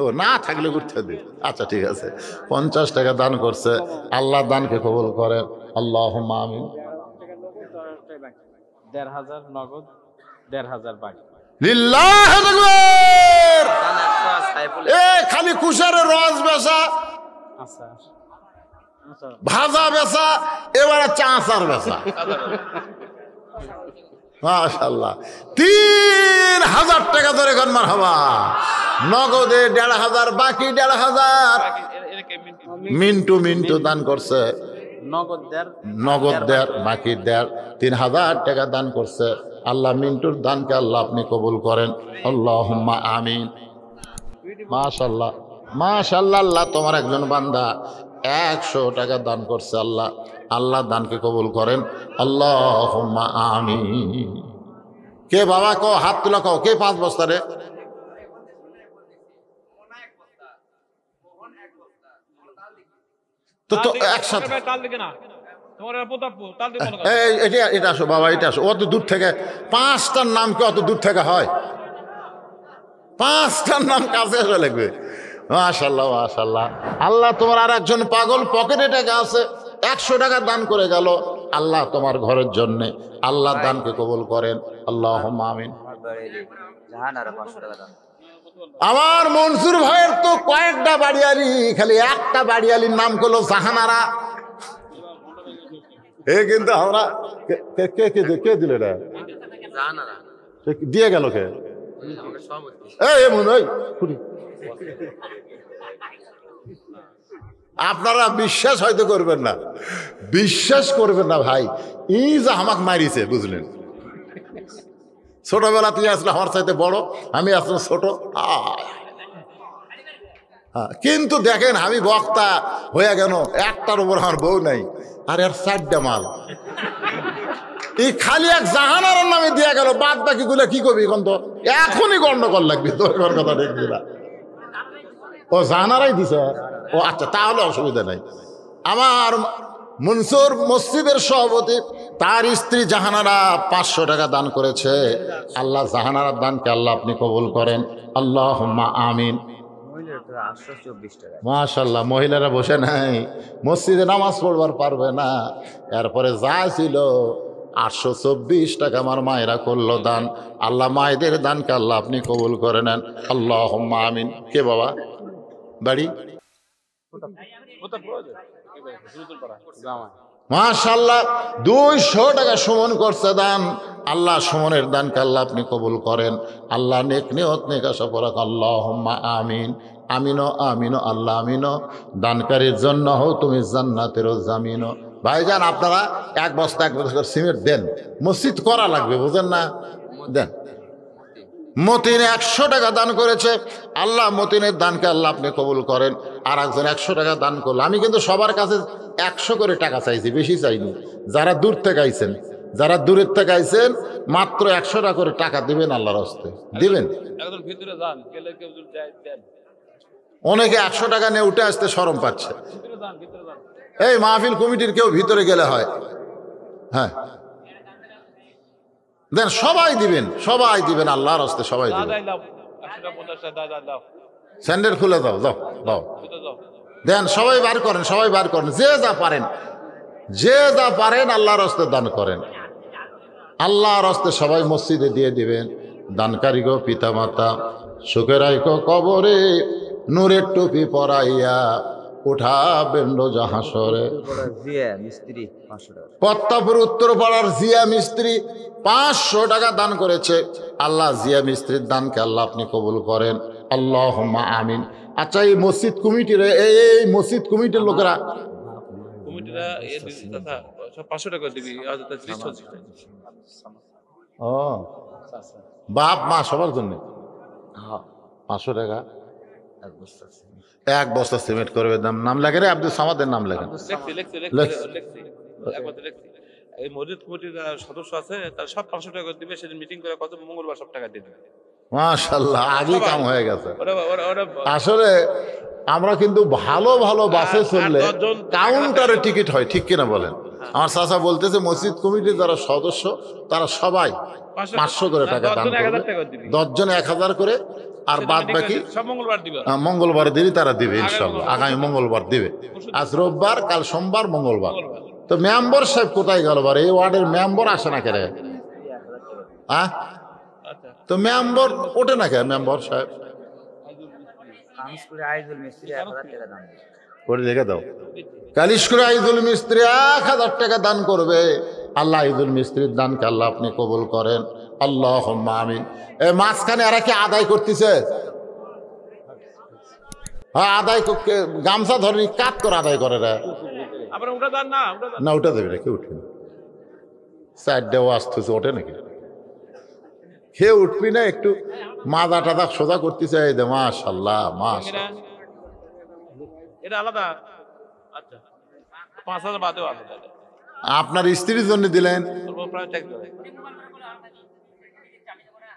Speaker 1: ও না থাকলে ঘুরতে দিন। আচ্ছা ঠিক আছে, 50 টাকা দান করছে, আল্লাহ দানকে কবুল করেন, আল্লাহুম্মা আমিন।
Speaker 3: 1,500 নগদ, 1,500 বাকি।
Speaker 1: লিল্লাহি আকবার। এ খালি কুশারের রস বেচা, ভাজা বেচা, এবারে চাঁচার বেচা। মাশাআল্লাহ। 3,000 টাকা ধরে এখন মারহাবা। নগদে 1,500, বাকি 1,500 মিন্টু মিন্টু দান করছে। নগদ দেড়, বাকি 1.5, 3,000 টাকা দান করছে। আল্লাহ মিন্টুর দানকে আল্লাহ আপনি কবুল করেন, আল্লাহুম্মা আমিন। মাশাআল্লাহ মাশাআল্লাহ। আল্লাহ তোমার একজন বান্দা 100 টাকা দান করছে, আল্লাহ আল্লাহ দানকে কবুল করেন, আল্লাহুম্মা আমিন। কে বাবা কও, হাত তুলা কও, কে 5 বস্তা রে? তো একসাথে এটা আসো বাবা, এটা আসো। অত দূর থেকে 5টার নাম কি অত দূর থেকে হয়? 5টার নাম কাছে এসে লাগবে। মাশাআল্লাহ মাশাআল্লাহ। আল্লাহ তোমার আর একজন পাগল পকেটে টাকা আছে, 100 টাকা দান করে গেল, আল্লাহ তোমার ঘরের জন্য আল্লাহ দানকে কবুল করেন, আল্লাহুম্মা আমিন। আমার মনসুর ভাইয়ের তো কয়েকটা বাড়িয়ালি, খালি একটা বাড়িয়ালির নাম করলো জাহানারা। এ কিন্তু আমরা কে দিল এটা দিয়ে গেল কে? আপনারা বিশ্বাস হয়তো করবেন না, বিশ্বাস করবেন না ভাই, এই যে আমাকে মারিছে বুঝলেন। ছোটবেলা তুই আসলে আমার চাইতে বড়, আমি আসলে ছোট। কিন্তু দেখেন আমি বক্তা হয়ে গেল, একটার উপর আমার বউ নাই, আর এর 4টা মাল। এই খালি এক জাহানার নামে দিয়া গেল, বাদ বাকি গুলো কি করবি এখন? তো এখনই গন্ডগোল লাগবে, তোর কথা দেখবি না। ও জাহানারাই দিছে, ও আচ্ছা তাহলে অসুবিধা নাই। আমার মনসুর মসজিদের সভাপতি, তার স্ত্রী জাহানারা 500 টাকা দান করেছে। আল্লাহ জাহানারার দানকে আল্লাহ আপনি কবুল করেন, আল্লাহুম্মা আমিন।
Speaker 4: 824 টাকা।
Speaker 1: মাশাল্লাহ, মহিলারা বসে নাই, মসজিদে নামাজ পড়বার পারবে না, এরপরে যা ছিল 824 টাকা আমার মায়েরা করলো দান। আল্লাহ মায়েদের দানকে আল্লাহ আপনি কবুল করে নেন, আল্লাহুম্মা আমিন। কে বাবা বাড়ি?
Speaker 2: কোথায় প্রয়োজন দ্রুত করা
Speaker 3: জামাই
Speaker 1: মাশাল্লাহ, 200 টাকা সুমন করছে দান। আল্লাহ সুমনের দানকে আল্লাহ আপনি কবুল করেন। আল্লাহ নেক নিয়ত নেক আশা পরাক, আল্লাহুম্মা আমিন। আমিনো আমিনো আল্লাহ আমিনো। দানকারীর জন্য হও তুমি জান্নাতেরও জামিনো। ভাইজান আপনারা এক বস্তা সিমেন্ট দেন, মসজিদ করা লাগবে, বুঝেন না? দেন। মতিন 100 টাকা দান করেছে, আল্লাহ মতিনের দানকে আল্লাহ আপনি কবুল করেন। আর একজন 100 টাকা দান করলো। আমি কিন্তু সবার কাছে 100 করে টাকা চাইছি, বেশি চাইনি। যারা দূর থেকে আইছেন, যারা দূরের থেকে আইছেন, মাত্র 100 টাকা করে টাকা দিবেন, আল্লাহর হস্তে দিবেন।
Speaker 2: একদম ভিতরে যান, গেলে কেউ যদি যায় দেন।
Speaker 1: অনেকে 100 টাকা নিয়ে উঠে আসতে শরম পাচ্ছে।
Speaker 2: ভিতরে যান, ভিতরে যান।
Speaker 1: এই মাহফিল কমিটির কেউ ভিতরে গেলে হয়, হ্যাঁ দেন, সবাই দিবেন, সবাই দিবেন, আল্লাহর হস্তে সবাই দিবেন।
Speaker 2: দাদা লাভ 100 টাকা 50 টাকা দাদা লাভ।
Speaker 1: স্যান্ডেল খুলে দাও, দাও দাও,
Speaker 2: ভিতরে যাও।
Speaker 1: দেন, সবাই বার করেন, সবাই বার করেন, যে যা পারেন, যে যা পারেন আল্লাহর হস্তে দান করেন। আল্লাহর হস্তে সবাই মসজিদে দিয়ে দিবেন। দানকারী গো পিতা মাতা, সুখে রাইকো কবরে, নূরের টুপি পরাইয়া উঠাবেন রোজা হাসরে।
Speaker 4: জিয়া মিস্ত্রি 500 টাকা।
Speaker 1: পত্তাপুর উত্তরপাড়ার জিয়া মিস্ত্রি 500 টাকা দান করেছে। আল্লাহ জিয়া মিস্ত্রির দানকে আল্লাহ আপনি কবুল করেন, আল্লাহুম্মা আমিন। আচ্ছা, এই মসজিদ কমিটির এই মসজিদ কমিটির লোকেরা
Speaker 2: কমিটিরা এ দাদা সব 500 টাকা দিবি, আজ তো 30 চলছে।
Speaker 1: ও বাপ মা সবার জন্য
Speaker 4: হ্যাঁ
Speaker 1: 500 টাকা
Speaker 4: এক বস্তা আছে।
Speaker 1: এক বস্তা সিমেন্ট করবে। নাম লেখে রে, আব্দুল সামাদের নাম লেখেন।
Speaker 2: লেখছি একবার লেখছি। এই মসজিদ কমিটির যারা সদস্য আছে তারা সব 500 টাকা করে দিবে। সেদিন মিটিং করে কত মঙ্গলবার সব টাকা দিয়ে দেবে।
Speaker 1: মাশাআল্লাহ, আগেই কাম হয়ে গেছে।
Speaker 2: ওরা
Speaker 1: আসলে আমরা কিন্তু ভালো ভালো বাসে চললে কাউন্টারে টিকিট হয়, ঠিক কিনা বলেন? আমার চাচা বলতেছে মসজিদ কমিটির যারা সদস্য তারা সবাই 500 করে টাকা দান করবে, 10 জন 1000 করে, আর বাদ বাকি
Speaker 2: সব মঙ্গলবার দিবে।
Speaker 1: মঙ্গলবার দিনই তারা দিবে ইনশাল্লাহ। আগামী মঙ্গলবার দিবে। আজ রোববার, কাল সোমবার, মঙ্গলবার। তো মেম্বার সাহেব কোথায় গেল? বার এই ওয়ার্ডের মেম্বার আসে না কেন? হ্যাঁ, তো মেম্বার ওঠে না কেন? মেম্বার সাহেব
Speaker 4: কামিজপুরে আইজুল মিস্ত্রি 1000 টাকা দাম দিয়েছে।
Speaker 1: করে লিখে দাও। কালিশকুরে আইজুল মিস্ত্রি 1000 টাকা দান করবে। আল্লাহ আইজুল মিস্ত্রির দানকে আল্লাহ আপনি কবুল করেন, আল্লাহুম্মা আমিন। এই মাঝখানে এরা কি আদায় করতেছে? হ্যাঁ, আদায় গামছা ধরে কাত করে আদায় করে রে।
Speaker 2: আবার ওটা দান না, ওটা দান
Speaker 1: না, ওটা দেবে না, কেউ উঠবে না। সাইডটাও আসতেছে, ওঠে নাকি? খেয়ে উঠবি না? একটু মাথা টাদা সোজা করতেছে। এই দে, মাশাআল্লাহ, মাশাআল্লাহ।
Speaker 2: এটা আলাদা। আচ্ছা 5000 বাদেও আলাদা।
Speaker 1: আপনার স্ত্রীর জন্য দিলেন?
Speaker 2: ওর প্রায় ট্যাক্স দেবে।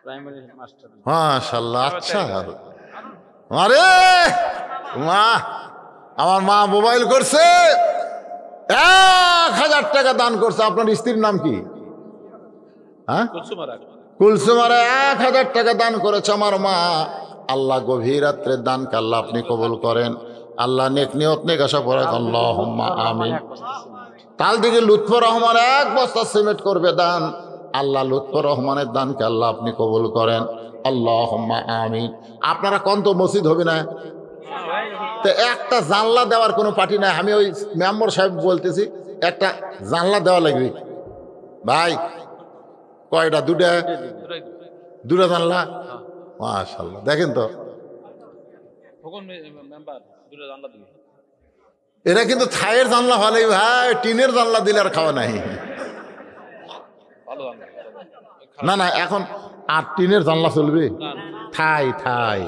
Speaker 3: প্রাইমারি মাস্টার
Speaker 1: মাশাআল্লাহ। আচ্ছা, আরে মা, আমার মা মোবাইল করছে, 1000 টাকা দান করছে। আপনার স্ত্রীর নাম কি? হ্যাঁ, কুলসুমারা 1000 টাকা দান করেছে আমার মা। আল্লাহ গভীর রাত্রের দানকে আল্লাহ আপনি কবুল করেন। আল্লাহ নেক নিয়ত নেক আশা পড়ে, আল্লাহুম্মা আমিন। কাল দিকে লুৎফর রহমান 1 বস্তা সিমেন্ট করবে দান। আল্লাহ লুৎফর রহমানের দানকে আল্লাহ আপনি কবুল করেন, আল্লাহুম্মা আমিন। আপনারা কোন তো মসজিদ হবে না, তো একটা জানলা দেওয়ার কোনো পার্টি নাই। আমি ওই মেম্বার সাহেব বলতেছি একটা জানলা দেওয়া লাগবে। ভাই কয়টা? দুটা জানলা। মাশাআল্লাহ, দেখেন তো এরা কিন্তু থাইয়ের জানলা ভালোই ভাই, টিনের জানলা দিলে আর খাওয়া নাই। না না, এখন আর টিনের জানলা চলবে? থাই থাই।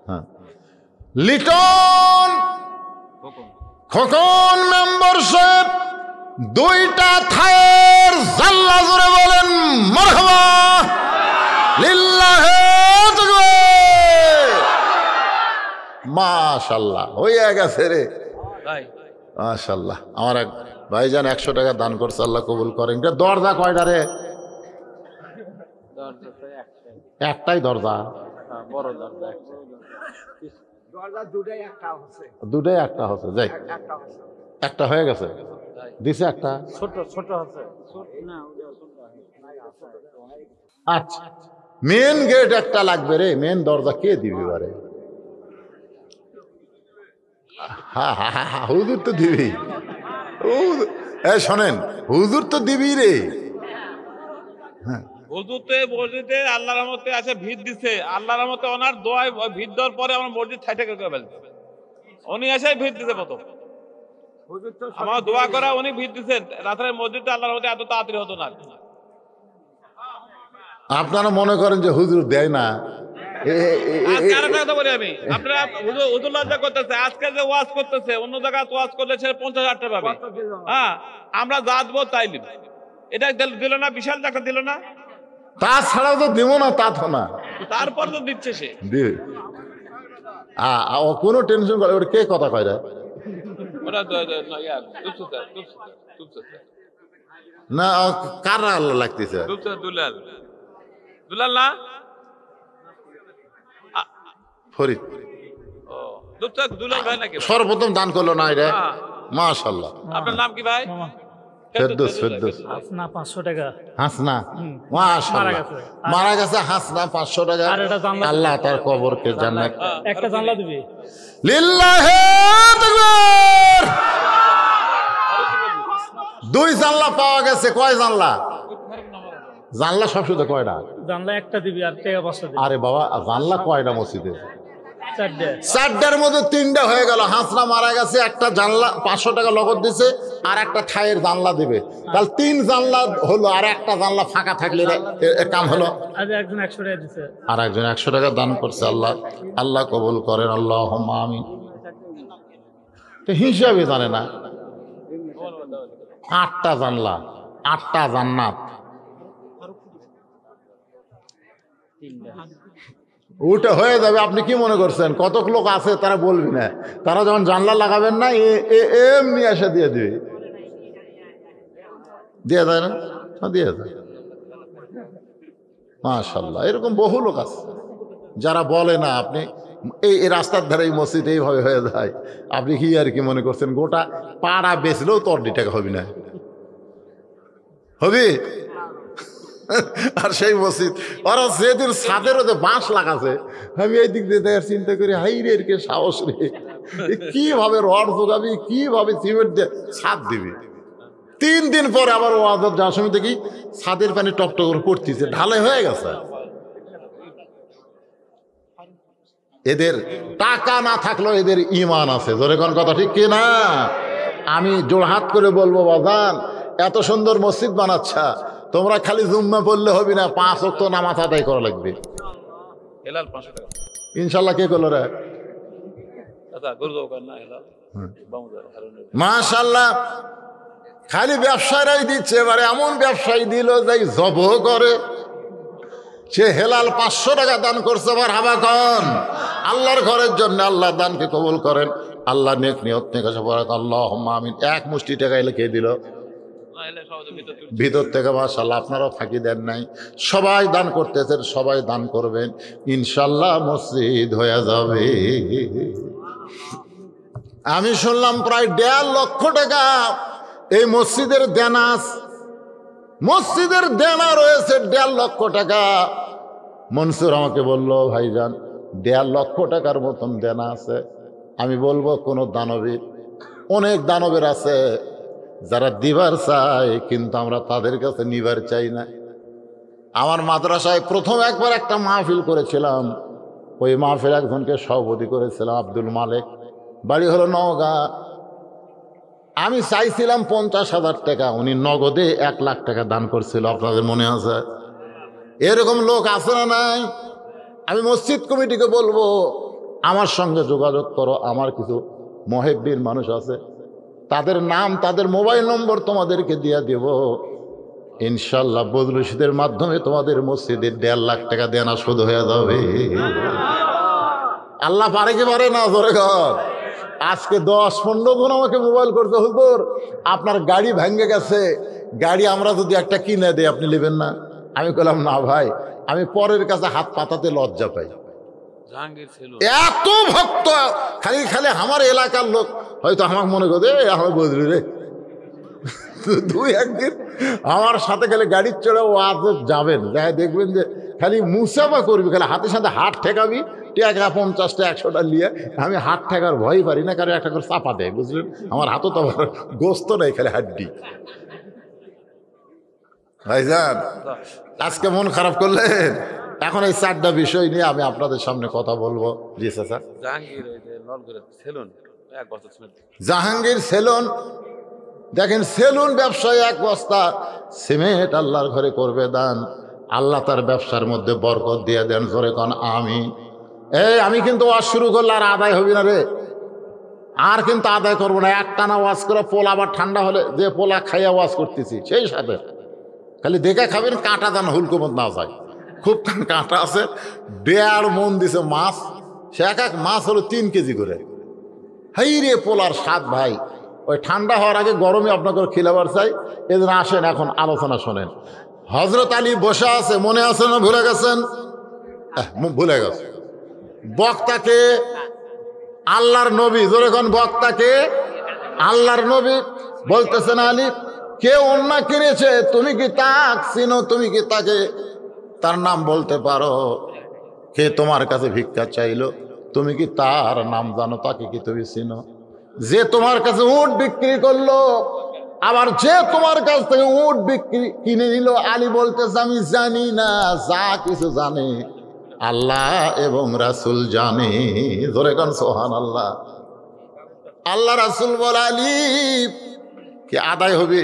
Speaker 1: হ্যাঁ, লিটন খোকন মেম্বারশিপ 2টা থাইয়ের জানলা জুড়ে বলেন মারহাবা লিল্লাহি তাকবীর। মাশাআল্লাহ, হয়ে গেছে রে, মাশাআল্লাহ। আমার এক ভাইজান 100 টাকা দান করছে, আল্লাহ কবুল করেন। দরজা কয়টা রে? একটাই দরজা। দুটাই একটা হচ্ছে, যাই একটা হয়ে গেছে, দিছে একটা।
Speaker 3: ছোট ছোট আছে।
Speaker 1: আচ্ছা, মেন গেট একটা লাগবে রে, মেন দরজা কে দিবি বারে? হ্যাঁ হ্যাঁ হ্যাঁ, হুজুর তো দিবি। শোনেন, হুজুর তো দিবি রে।
Speaker 2: হুজুর তো এই মসজিদে আল্লাহর রহমতে আছে, ভিত দিছে। আল্লাহর রহমতে ওনার দোয়ায় ভিত দেওয়ার পরে আমার মসজিদ ঠাইঠা করে ফেলছে। উনি এসে ভিত দিছে প্রথম, আমার দোয়া করা উনি ভিত দিছে। রাতের মসজিদটা আল্লাহর রহমতে এত তাড়াতাড়ি হতো না।
Speaker 1: আপনারা মনে করেন যে হুজুর দেয় না?
Speaker 2: আজকে আরেকটা কথা বলি আমি, আপনারা হুজুর লজ্জা করতেছে। আজকে যে ওয়াজ করতেছে, অন্য জায়গায় ওয়াজ করলে সে 50,000 টাকা পাবে। হ্যাঁ, আমরা যা দেবো তাই নিব। এটা দিল না, বিশাল টাকা দিল না।
Speaker 1: তাছাড়াও তো দিব না, তা তো না,
Speaker 2: তারপর তো দিচ্ছে সে।
Speaker 1: দিবে। কোনো টেনশন করে, ওর কে কথা কয় রে? না, কারা আল্লাহ লাগতেছে?
Speaker 2: দুলাল না,
Speaker 1: ফরিদ
Speaker 2: দুলাল ভাই নাকি?
Speaker 1: সর্বপ্রথম দান করলো না রে, মাশাআল্লাহ।
Speaker 2: আপনার নাম কি ভাই?
Speaker 1: ফেরদৌস, ফেরদৌস।
Speaker 3: হাসনা 500 টাকা।
Speaker 1: হাসনা, মাশাআল্লাহ, মারা গেছে হাসনা, 500 টাকা। আল্লাহ তার কবরকে জান্নাত।
Speaker 3: একটা জানলা দিবি।
Speaker 1: লিল্লাহি তাকবীর। 2 জানলা পাওয়া গেছে। কয় জানলা? জানলা সব শুধু কয়টা?
Speaker 3: জানলা একটা দিবি আর টাকা 500 দিবি।
Speaker 1: আরে বাবা, জানলা কয়টা মসজিদে?
Speaker 3: 4টা।
Speaker 1: 4টার মধ্যে 3টা হয়ে গেল। হাসনা মারা গেছে, একটা জানলা 500 টাকা নগদ দিছে, আর একটা ঠাইয়ের জানলা দিবে। তাহলে 3 জানলা হলো, আর একটা জানলা ফাঁকা থাকলে কাম হলো।
Speaker 3: আজ একজন 100 টাকা দিছে,
Speaker 1: আর একজন 100 টাকা দান করছে। আল্লাহ আল্লাহ কবুল করেন, আল্লাহুম্মা আমিন। তো হিসাবে জানে না। 8টা জানলা, 8টা জান্নাত। ওটা হয়ে যাবে। আপনি কি মনে করছেন কতক লোক আছে তারা বলবি না? তারা যখন জানলা লাগাবেন না, এমনি এসে দিয়ে দিবে। দিয়ে দেয় না? দিয়ে দেয়। মাশাআল্লাহ, এরকম বহু লোক আছে যারা বলে না। আপনি এই রাস্তার ধারে এই মসজিদ এইভাবে হয়ে যায়, আপনি কি আর কি মনে করছেন গোটা পাড়া বেচলেও তোর 2 টাকা হবি না? হবি? আর সেই মসজিদ ওরা যেদিন ছাদের ওদের বাঁশ লাগাছে, আমি এই দিক দিয়ে দেখার চিন্তা করি, হাই রে, এর কে সাহস রে, কিভাবে রড যোগাবি, কিভাবে সিমেন্ট দিয়ে ছাদ দিবি। 3 দিন পরে আবার ওয়াদত যাওয়ার সময় দেখি ছাদের পানি টপটপ করে পড়তেছে, ঢালাই হয়ে গেছে। এদের টাকা না থাকলেও এদের ইমান আছে। ধরে কোন কথা ঠিক কি না? আমি জোড়হাত করে বলবো, বাজান এত সুন্দর মসজিদ বানাচ্ছা, তোমরা খালি জুম্মা পড়লে হবে না, 5 ওয়াক্ত নামাজ আদায় করা লাগবে। ইনশাল্লাহ। কে করলো রে? মাশাআল্লাহ। খালি ব্যবসায়ীরাই দিচ্ছে, এবারে এমন ব্যবসায়ী দিল যাই জব করে। সে হেলাল 500 টাকা দান করছে। আবার হাবা কন আল্লাহর ঘরের জন্য। আল্লাহ দানকে কবুল করেন। আল্লাহ নেক নিয়ত থেকে আল্লাহুম্মা আমিন। 1 মুষ্টি টাকা এলে কে দিল? ভিতর থেকে। মাশাআল্লাহ, আপনারাও ফাঁকি দেন নাই, সবাই দান করতেছেন, সবাই দান করবেন, ইনশাল্লাহ মসজিদ হয়ে যাবে। আমি শুনলাম প্রায় 1.5 লক্ষ টাকা এই মসজিদের দেনা। মসজিদের দেনা রয়েছে 1.5 লক্ষ টাকা। মনসুর আমাকে বলল, ভাইজান 1.5 লক্ষ টাকার মতন দেনা আছে। আমি বলবো কোন দানবীর, অনেক দানবের আছে যারা দিবার চায়, কিন্তু আমরা তাদের কাছে নিবার চাই না। আমার মাদ্রাসায় প্রথম একবার একটা মাহফিল করেছিলাম। ওই মাহফিল একজনকে সভাপতি করেছিলাম, আব্দুল মালিক, বাড়ি হলো নওগাঁ। আমি চাইছিলাম 50,000 টাকা, উনি নগদে 1 লাখ টাকা দান করছিল। আপনাদের মনে আছে? এরকম লোক আছে না নাই? আমি মসজিদ কমিটিকে বলবো, আমার সঙ্গে যোগাযোগ করো। আমার কিছু মহেব্বির মানুষ আছে, তাদের নাম, তাদের মোবাইল নম্বর তোমাদেরকে দিয়ে দেব। ইনশাল্লাহ বদরুশীদের মাধ্যমে তোমাদের মসজিদের 1.5 লাখ টাকা দেনা শোধ হয়ে যাবে। আল্লাহ পারে কি পারে না? ধরে ঘর আজকে 10-15 জন আমাকে মোবাইল করতে, হুজুর আপনার গাড়ি ভেঙে গেছে, গাড়ি আমরা যদি একটা কিনে দেই আপনি নেবেন না? আমি বললাম, না ভাই, আমি পরের কাছে হাত পাতাতে লজ্জা পাই।
Speaker 2: জাহাঙ্গীর ছিল
Speaker 1: এত ভক্ত, খালি খালি আমার এলাকার লোক হয়তো আমাকে মনে করে আমার বদলি রে, দুই একদিন আমার সাথে খালি গাড়ির চড়ে ওয়াজ যাবেন, যাই দেখবেন যে খালি মুসাফা করবি, খালি হাতের সাথে হাত ঠেকাবি, টাকা 50টা 100টা নিয়ে। আমি হাত ঠেকার ভয় পারি না, কারণ একটা করে চাপা দেয়, বুঝলেন, আমার হাতও তো আবার গোস্ত নেই, খালি হাড্ডি। ভাইজান আজকে মন খারাপ করলেন, এখন এই 4টা বিষয় নিয়ে আমি আপনাদের সামনে কথা বলবো। জি স্যার।
Speaker 2: জাহাঙ্গীর ওই যে নলগুলো সেলুন 1 বছর ছিল।
Speaker 1: জাহাঙ্গীর সেলুন, দেখেন সেলুন ব্যবসায় 1 বস্তা সিমেন্ট আল্লাহর ঘরে করবে দান, আল্লাহ তার ব্যবসার মধ্যে বরকত দিয়ে দেন। জোরে কোন আমি। আমি কিন্তু ওয়াজ শুরু করলে আর আদায় হবি না রে, আর কিন্তু আদায় করবো না। একটানা ওয়াজ করে পোলা আবার ঠান্ডা হলে যে পোলা খাইয়া ওয়াজ করতেছি সেই সাথে খালি দেখে খাবেন, কাঁটা দান হুলকুমত না যায়, খুব কাঁটা আছে। 1.5 মন দিছে মাছ, সে এক মাছ হলো 3 কেজি করে। হাই রে পোলার স্বাদ ভাই, ওই ঠান্ডা হওয়ার আগে গরমে আপনাকে খিলাবার চাই। এদিন আসেন, এখন আলোচনা শোনেন। হযরত আলী বসে আছে, মনে আছে না ভুলে গেছেন? ভুলে গেছে। বক্তাকে আল্লাহর নবী, যখন বক্তাকে আল্লাহর নবী বলতেছেন, আলী কে অন্য কিনেছে, তুমি কি তাক চিনো, তুমি কি তাকে তার নাম বলতে পারো? কে তোমার কাছে ভিক্ষা চাইলো, তুমি কি তার নাম জানো, তাকে কি তুমি চিনো? যে তোমার কাছে উট বিক্রি করলো, আবার যে তোমার কাছ থেকে উট বিক্রি কিনে নিল, আলী বলতেছে আমি জানি না, যা কিছু জানে আল্লাহ এবং রাসূল জানে। ধরে কান সুবহানাল্লাহ। আল্লাহ রাসূল বলে আলী কি আদায় হবে?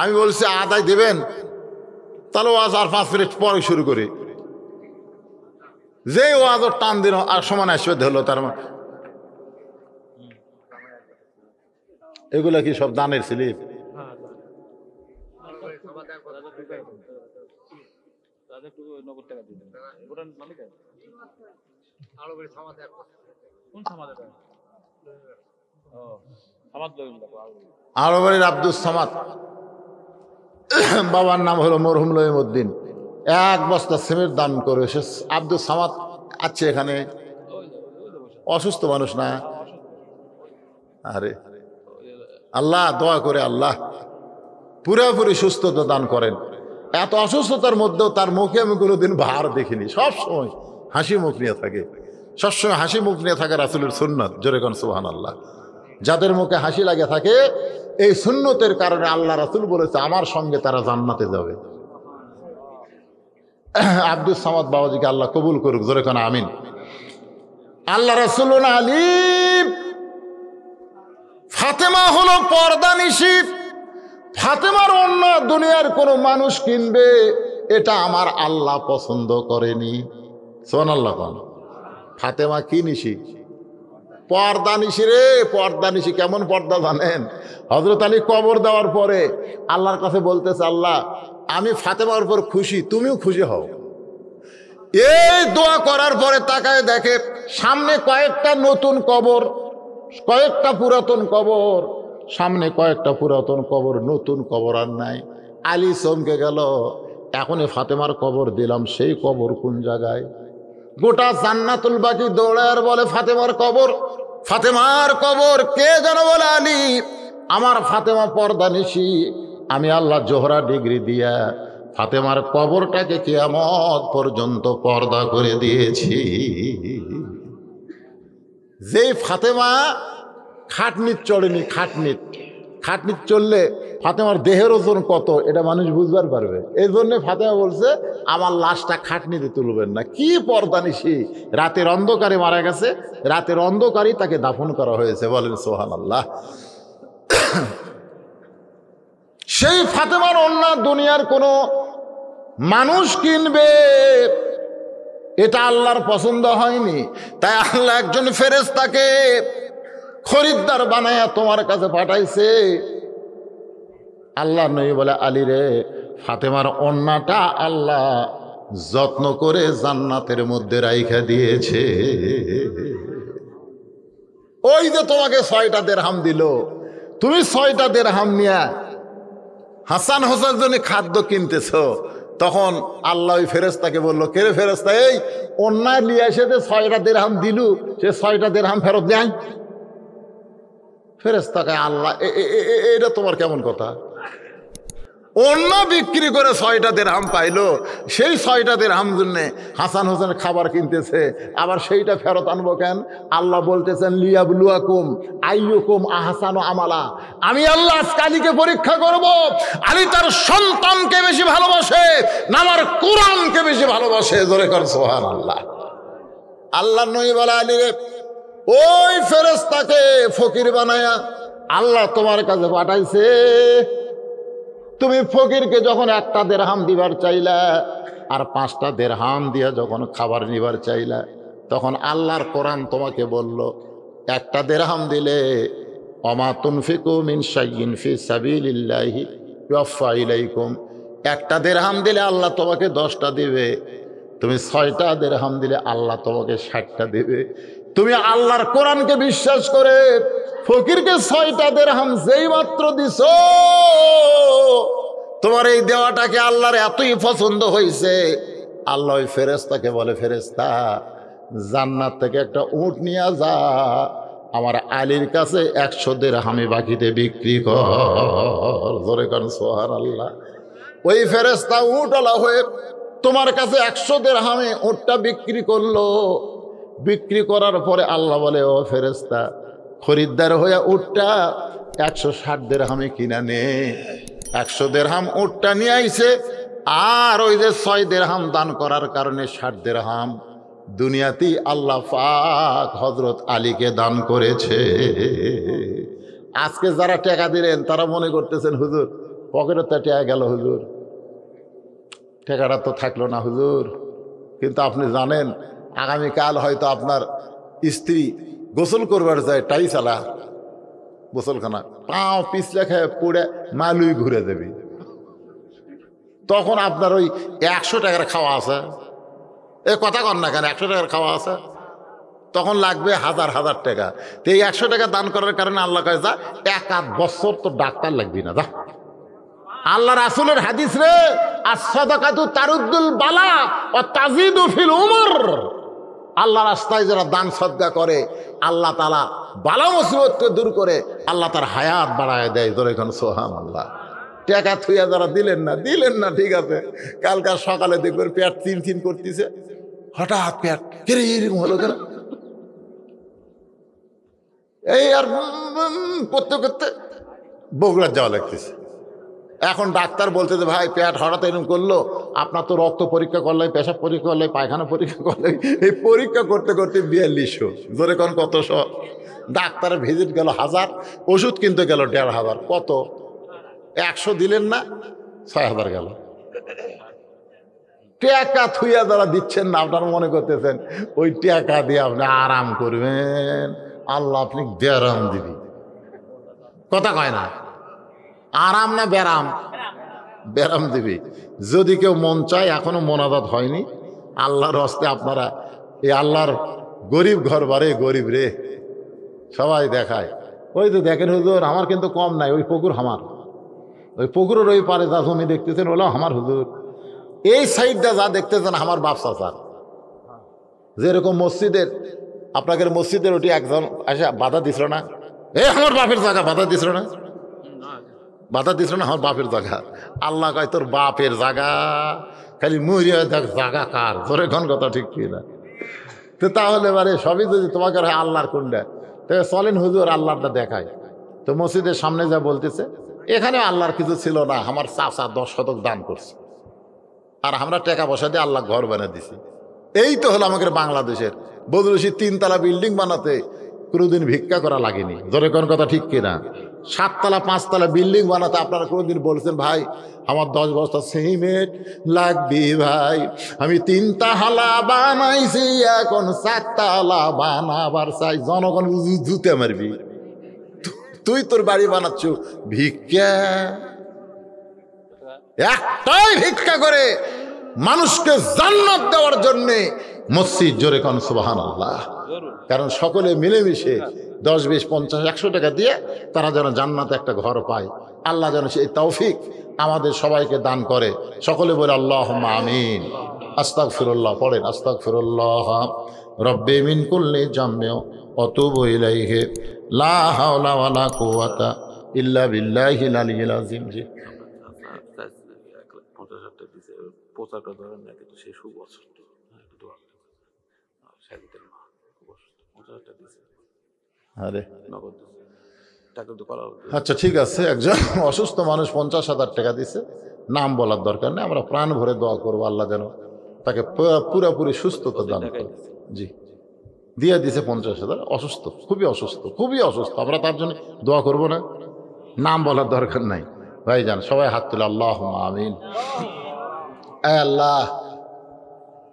Speaker 1: আমি বলছি আদায় দেবেন, তাহলে ওয়াজ আর 5 মিনিট পরে শুরু করি। যে ওয়াজ টান দিন আর সমান আসবে হলো, তার এগুলা কি সব দানের স্লিপ? আরবাড়ির আব্দুস সামাদ, বাবার নাম হলো মরহুম লইমউদ্দিন। 1 বস্তা সিমেন্ট দান করে সে আব্দুস সামাদ আছে এখানে, অসুস্থ মানুষ না। আরে আল্লাহ দোয়া করে আল্লাহ পুরোপুরি সুস্থতা দান করেন। এত অসুস্থতার মধ্যেও তার মুখে আমি কোনোদিন ভার দেখিনি, সবসময় হাসি মুখ নিয়ে থাকে, সবসময় হাসি মুখ নিয়ে থাকে রাসূলের সুন্নাত। জোরে কোন সুবহানাল্লাহ। যাদের মুখে হাসি লাগে থাকে, এই সুন্নতের কারণে আল্লাহ রাসূল বলেছে আমার সঙ্গে তারা জান্নাতে যাবে। আব্দুস সামাদ বাবাজিকে আল্লাহ কবুল করুক, জোরে কোন আমিন। আল্লাহ রাসূল আলী ফাতেমা হলো পর্দানিশী, ফাতেমার অন্য দুনিয়ার কোনো মানুষ কিনবে, এটা আমার আল্লাহ পছন্দ করেনি। সুবহানাল্লাহ। ফাতেমা কি নিশি? পর্দানিশী রে, পর্দানিশী। কেমন পর্দা জানেন? হযরত আলী কবর দেওয়ার পরে আল্লাহর কাছে বলতেছে, আল্লাহ আমি ফাতেমার উপর খুশি, তুমিও খুশি হও। এই দোয়া করার পরে তাকায় দেখে সামনে কয়েকটা নতুন কবর, কয়েকটা পুরাতন কবর, সামনে কয়েকটা পুরাতন কবর, নতুন কবর আর নাই। আলী চমকে গেল, এখনই ফাতেমার কবর দিলাম, সেই কবর কোন জায়গায়? গোটা জান্নাতুল বাকি দৌড়ায় আর বলে ফাতেমার কবর, ফাতেমার কবর। কে যেন বলে আলী আমার ফাতেমা পর্দানিশী, আমি আল্লাহ জোহরা ডিগ্রি দিয়া ফাতেমার কবরটাকে কিয়ামত পর্যন্ত পর্দা করে দিয়েছি। যেই ফাতেমা খাটনিত চড়েনি, খাটনিত চললে ফাতেমার দেহের ওজন কত এটা মানুষ বুঝবার পারবে। এই জন্য ফাতেমা বলছে আমার লাশটা খাটনিতে তুলবেন না। কি পর্দানিশী, রাতের অন্ধকারে মারা গেছে, রাতের অন্ধকারেই তাকে দাফন করা হয়েছে। বলেন সুবহানাল্লাহ। সেই ফাতেমার অন্য দুনিয়ার কোনো মানুষ কিনবে, এটা আল্লাহর পছন্দ হয়নি। তাই আল্লাহ একজন ফেরেশতাকে খরিদ্দার বানায়া তোমার কাছে পাঠাইছে। আল্লাহ নবী বলে আলী রে, ফাতেমার ওন্নাটা আল্লাহ যত্ন করে জান্নাতের মধ্যে রাইখা দিয়েছে। ওই যে তোমাকে 6টা দিরহাম দিল, তুমি 6টা দিরহাম নিয়া হাসান হোসেনের জন্য খাদ্য কিনতেছ, তখন আল্লাহ ওই ফেরেশতাকে বললো, কে রে ফেরেশতা, এই অন্যায় নিয়ে এসে যে 6টা দিরহাম দিলু, সে 6টা দিরহাম ফেরত দেয়। ফেরেশতাকে আল্লাহ, এটা তোমার কেমন কথা? অন্য বিক্রি করে 6টা দিরহাম পাইলো, সেই 6টা দিরহাম জন্যে হাসান হোসেন খাবার কিনতেছে, আবার সেইটা ফেরত আনবো কেন? আল্লাহ বলতেছেন লিয়াবলুয়াকুম আইয়ুকুম আহসানু আমালা, আমি আল্লাহ আজকে আলীকে পরীক্ষা করব, আলী তার সন্তানকে বেশি ভালোবাসে না আমার কোরআনকে বেশি ভালোবাসে। জোরে কর সুবহানাল্লাহ। আল্লাহ নবী বলে আলী রে, ওই ফেরেশতাকে ফকির বানায়া আল্লাহ তোমার কাছে পাঠাইছে। তুমি ফকিরকে যখন 1টা দিরহাম দিবার চাইলা আর 5টা দিরহাম দিয়া যখন খাবার নিবার চাইলা, তখন আল্লাহর কোরআন তোমাকে বলল 1টা দিরহাম দিলে ওমা তুনফিকু মিন শাইইন ফি সাবিলিল্লাহি ইউফা ইলাইকুম, 1টা দিরহাম দিলে আল্লাহ তোমাকে 10টা দিবে, তুমি 6টা দিরহাম দিলে আল্লাহ তোমাকে 60টা দিবে। তুমি আল্লাহর কোরআনকে বিশ্বাস করে ফকিরকে 6টা দিরহাম যেই মাত্র দিছো, তোমার এই দেওয়াটাকে আল্লাহর এতই পছন্দ হয়েছে, আল্লাহ ওই ফেরেশতাকে বলে, ফেরেশতা জান্নাত থেকে একটা উট নিয়ে যা, আমার আলীর কাছে 100 দিরহামে বাকিতে বিক্রি কর। জোরে কান সুবহানাল্লাহ। ওই ফেরেশতা উটওয়ালা হয়ে তোমার কাছে 100 দিরহামে উটটা বিক্রি করলো। বিক্রি করার পরে আল্লাহ বলে, ও ফেরেশতা খরিদ্দার হয়ে উটটা 160 দিরহামে কিনা নে। 100 দিরহাম উটটা নিয়ে আইছে, আর ওই যে 6 দিরহাম দান করার কারণে 60 দিরহাম দুনিয়াতেই আল্লাহ পাক হযরত আলীকে দান করেছে। আজকে যারা টাকা দিলেন তারা মনে করতেছেন হুজুর পকেটে তো টাকা গেল, হুজুর টাকাটা তো থাকলো না হুজুর। কিন্তু আপনি জানেন আগামীকাল হয়তো আপনার স্ত্রী গোসল করবার যায় টাইসালা গোসলখানা, পাও পিছলে খেয়ে পড়ে মালুই ঘুরে দেবে, তখন আপনার ওই 100 টাকার খাওয়া আছে, এ কথা কর না কেন, 100 টাকার খাওয়া আছে, তখন লাগবে হাজার হাজার টাকা। তো এই 100 টাকা দান করার কারণে আল্লাহ কয় যা 1 বছর তো ডাক্তার লাগবি না, যা। আল্লাহ রাসূলের হাদিস রে, as-সাদাকাতু তারুদ্দুল বালা ওয়া তাজিদু ফিল উমর। আল্লাহ রাস্তায় যারা দান সদকা করে আল্লাহ তাআলা বালা মুসিবতকে দূর করে, আল্লাহ তার হায়াত বাড়ায় দেয়। জোরে কোন সুবহানাল্লাহ। টাকা থুইয়া যারা দিলেন না ঠিক আছে, কালকার সকালে দেখবেন পেট চিন করতেছে, হঠাৎ পেট কেরে এরকম হলো কেন, এই আর করতে করতে বগুড়া যাওয়া লাগতেছে। এখন ডাক্তার বলতেছে ভাই পেট হঠাৎ এরকম করলো, আপনার তো রক্ত পরীক্ষা করলে, পেশাব পরীক্ষা করলে, পায়খানা পরীক্ষা করলে, এই পরীক্ষা করতে করতে 4200। জোরে কোন কতশো। ডাক্তারের ভিজিট গেল 1000, ওষুধ কিনতে গেল 1500। কত? 100 দিলেন না, 6000 গেল। টাকা থুইয়া যারা দিচ্ছেন না, আপনারা মনে করতেছেন ওই টাকা দিয়ে আপনি আরাম করবেন, আল্লাহ আপনি বেরাম দিবি। কথা কয় না, আরাম না বেরাম? বেরাম দিবি। যদি কেউ মন চায়, এখনো মোনাজাত হয়নি, আল্লাহর হস্তে আপনারা এই আল্লাহর গরিব ঘর বারে, গরিব রে সবাই দেখায়। ওই তো দেখেন হুজুর আমার কিন্তু কম নাই, ওই পুকুর আমার, ওই পুকুরের ওই পারে যা জমি দেখতেছেন ওলা আমার হুজুর, এই সাইডটা যা দেখতেছেন আমার বাপ চাচার। যেরকম মসজিদের, আপনাদের মসজিদের ওটি একজন আসে বাধা দিছিল না, এ আমার বাপের জায়গা, বাধা দিছিল না, বাধা দিছিল না, আমার বাপের জায়গা। আল্লাহ কয় তোর বাপের জায়গা, খালি মরিয়া দেখ জায়গা কার। ধরে কোন কথা ঠিক কি না? তো তাহলে এবারে সবই যদি তোমাকে আল্লাহর কোনটা, তবে চলেন হুজুর আল্লাহটা দেখায়। তো মসজিদের সামনে যা বলতেছে, এখানে আল্লাহর কিছু ছিল না, আমার চাচা 10 শতক দান করছে, আর আমরা টাকা পয়সা দিয়ে আল্লাহ ঘর বানিয়ে দিছি। এই তো হলো আমাদের বাংলাদেশের। বদরুশি 3 তলা বিল্ডিং বানাতে কোনোদিন ভিক্ষা করা লাগেনি। ধরে কোন কথা ঠিক কিনা? 7 তলা 5 তলা বিল্ডিং বানাতে আপনারা কোনোদিন বলছেন ভাই আমার 10 বস্তা সিমেন্ট লাগবে ভাই, আমি 3 তালা বানাইছি এখন 7 তালা বানাবার চাই, জনগণ জুতে মারবি। তুই তোর বাড়ি বানাচ্ছ ভিক্ষা, একটাই ভিক্ষা করে মানুষকে জান্নাত দেওয়ার জন্যে মসজিদ। জোরে কোন সুবহানাল্লাহ। কারণ সকলে মিলেমিশে 10, 20, 50, 100 টাকা দিয়ে তারা যেন জান্নাতে একটা ঘর পায়। আল্লাহ যেন সেই তৌফিক আমাদের সবাইকে দান করে। সকলে বলে আল্লাহুম্মা আমিন। আস্তাগফিরুল্লাহ পড়েন, আস্তাগফিরুল্লাহ রব্বি মিন কুল্লি জামমি ওয়া তুবু ইলাইহি লা হাওলা ওয়ালা কুওয়াতা ইল্লা বিল্লাহিল আলিয়্যিল আযীম। জি
Speaker 2: 50,000 দিছে, প্রচারটা ধরেন না, কিন্তু সেই শুভ অসুস্থ দোয়া সাহিত্যের মা খুব অসুস্থ, 50,000 দিছে
Speaker 1: আরে
Speaker 2: নগদ টাকা তো করা।
Speaker 1: আচ্ছা ঠিক আছে, একজন অসুস্থ মানুষ 50,000 টাকা দিছে, নাম বলার দরকার নেই, আমরা প্রাণ ভরে দোয়া করবো আল্লাহ যেন তাকে পুরোপুরি সুস্থতা দান করে। জি দিয়ে দিছে 50,000, অসুস্থ, খুবই অসুস্থ, খুবই অসুস্থ, আমরা তার জন্য দোয়া করব না? নাম বলার দরকার নাই ভাইজান, সবাই হাত তুলে আল্লাহুম্মা আমিন। আল্লাহ,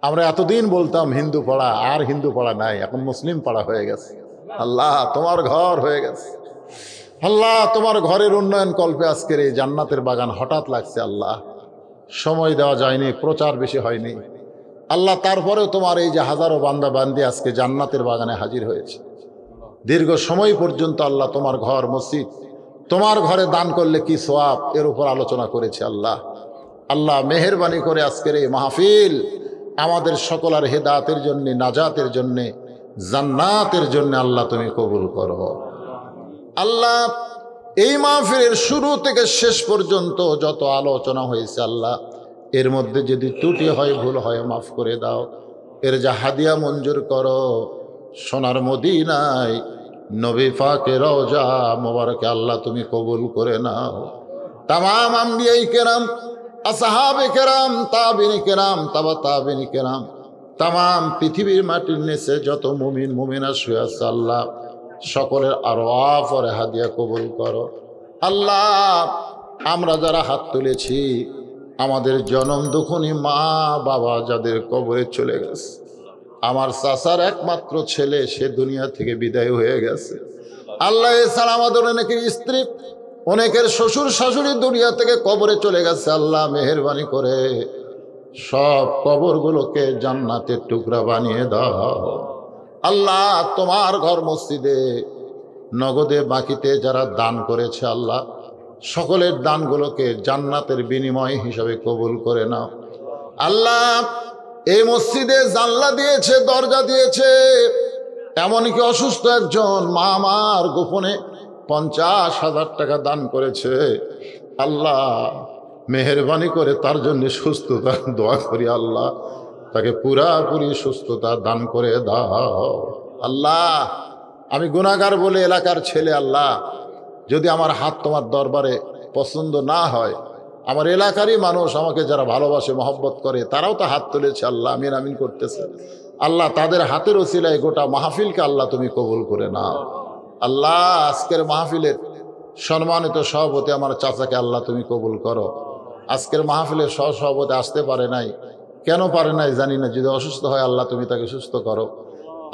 Speaker 1: আমরা এতদিন বলতাম হিন্দু পাড়া, আর হিন্দু পাড়া নাই, এখন মুসলিম পাড়া হয়ে গেছে। আল্লাহ তোমার ঘর হয়ে গেছে, আল্লাহ তোমার ঘরের উন্নয়ন কল্পে আজকের এই জান্নাতের বাগান হঠাৎ লাগছে। আল্লাহ সময় দেওয়া যায়নি, প্রচার বেশি হয়নি আল্লাহ, তারপরেও তোমার এই যে হাজারো বান্দা বান্দি আজকে জান্নাতের বাগানে হাজির হয়েছে। দীর্ঘ সময় পর্যন্ত আল্লাহ তোমার ঘর মসজিদ, তোমার ঘরে দান করলে কি সওয়াব, এর উপর আলোচনা করেছে। আল্লাহ আল্লাহ মেহেরবানি করে আজকের এই মাহফিল আমাদের সকলের হেদায়েতের জন্য, নাজাতের জন্য, জান্নাতের জন্য আল্লাহ তুমি কবুল করো। আল্লাহ এই মাহফিলের শুরু থেকে শেষ পর্যন্ত যত আলোচনা হয়েছে আল্লাহ, এর মধ্যে যদি ত্রুটি হয়, ভুল হয়, মাফ করে দাও। এর যা হাদিয়া মঞ্জুর করো সোনার মদিনায় নবী পাকের রওজা মোবারকে আল্লাহ তুমি কবুল করে নাও। তামাম আম্বিয়ায়ে কেরাম, আসহাবে কেরাম, তাবিঈনে কেরাম, তাবা তাবিঈনে কেরাম, তামাম পৃথিবীর মাটির নিচে যত মুমিন মুমিনা শুয়ে আছে আল্লাহ, সকলের আরওয়াহ আর হাদিয়া কবুল করো। আল্লাহ আমরা যারা হাত তুলেছি, আমাদের জনম দুঃখনী মা বাবা যাদের কবরে চলে গেছে, আমার চাচার একমাত্র ছেলে সে দুনিয়া থেকে বিদায় হয়ে গেছে আল্লাহ, এছাড়া আমাদের অনেকের স্ত্রী, অনেকের শ্বশুর শাশুড়ি দুনিয়া থেকে কবরে চলে গেছে আল্লাহ, মেহেরবানি করে সব কবরগুলোকে জান্নাতের টুকরা বানিয়ে দাও। আল্লাহ তোমার ঘর মসজিদে নগদে বাকিতে যারা দান করেছে আল্লাহ, সকলের দানগুলোকে জান্নাতের বিনিময় হিসাবে কবুল করে নাও। আল্লাহ এই মসজিদে জানলা দিয়েছে, দরজা দিয়েছে, এমনকি অসুস্থ একজন মা আমার গোপনে 50,000 টাকা দান করেছে আল্লাহ, মেহেরবানি করে তার জন্য সুস্থতা দোয়া করি আল্লাহ, তাকে পুরাপুরি সুস্থতা দান করে দাও। আল্লাহ আমি গুনাহগার বলে এলাকার ছেলে, আল্লাহ যদি আমার হাত তোমার দরবারে পছন্দ না হয়, আমার এলাকারই মানুষ আমাকে যারা ভালোবাসে মহব্বত করে তারাও তো হাত তুলেছে আল্লাহ, আমিন আমিন করতেছে আল্লাহ, তাদের হাতের ওসিলায় গোটা মাহফিলকে আল্লাহ তুমি কবুল করে নাও। আল্লাহ আজকের মাহফিলের সম্মানিত সভাপতি আমার চাচাকে আল্লাহ তুমি কবুল করো। আজকের মাহফিলের সহসভাপতি আসতে পারে নাই, কেন পারে নাই জানি না, যদি অসুস্থ হয় আল্লাহ তুমি তাকে সুস্থ করো।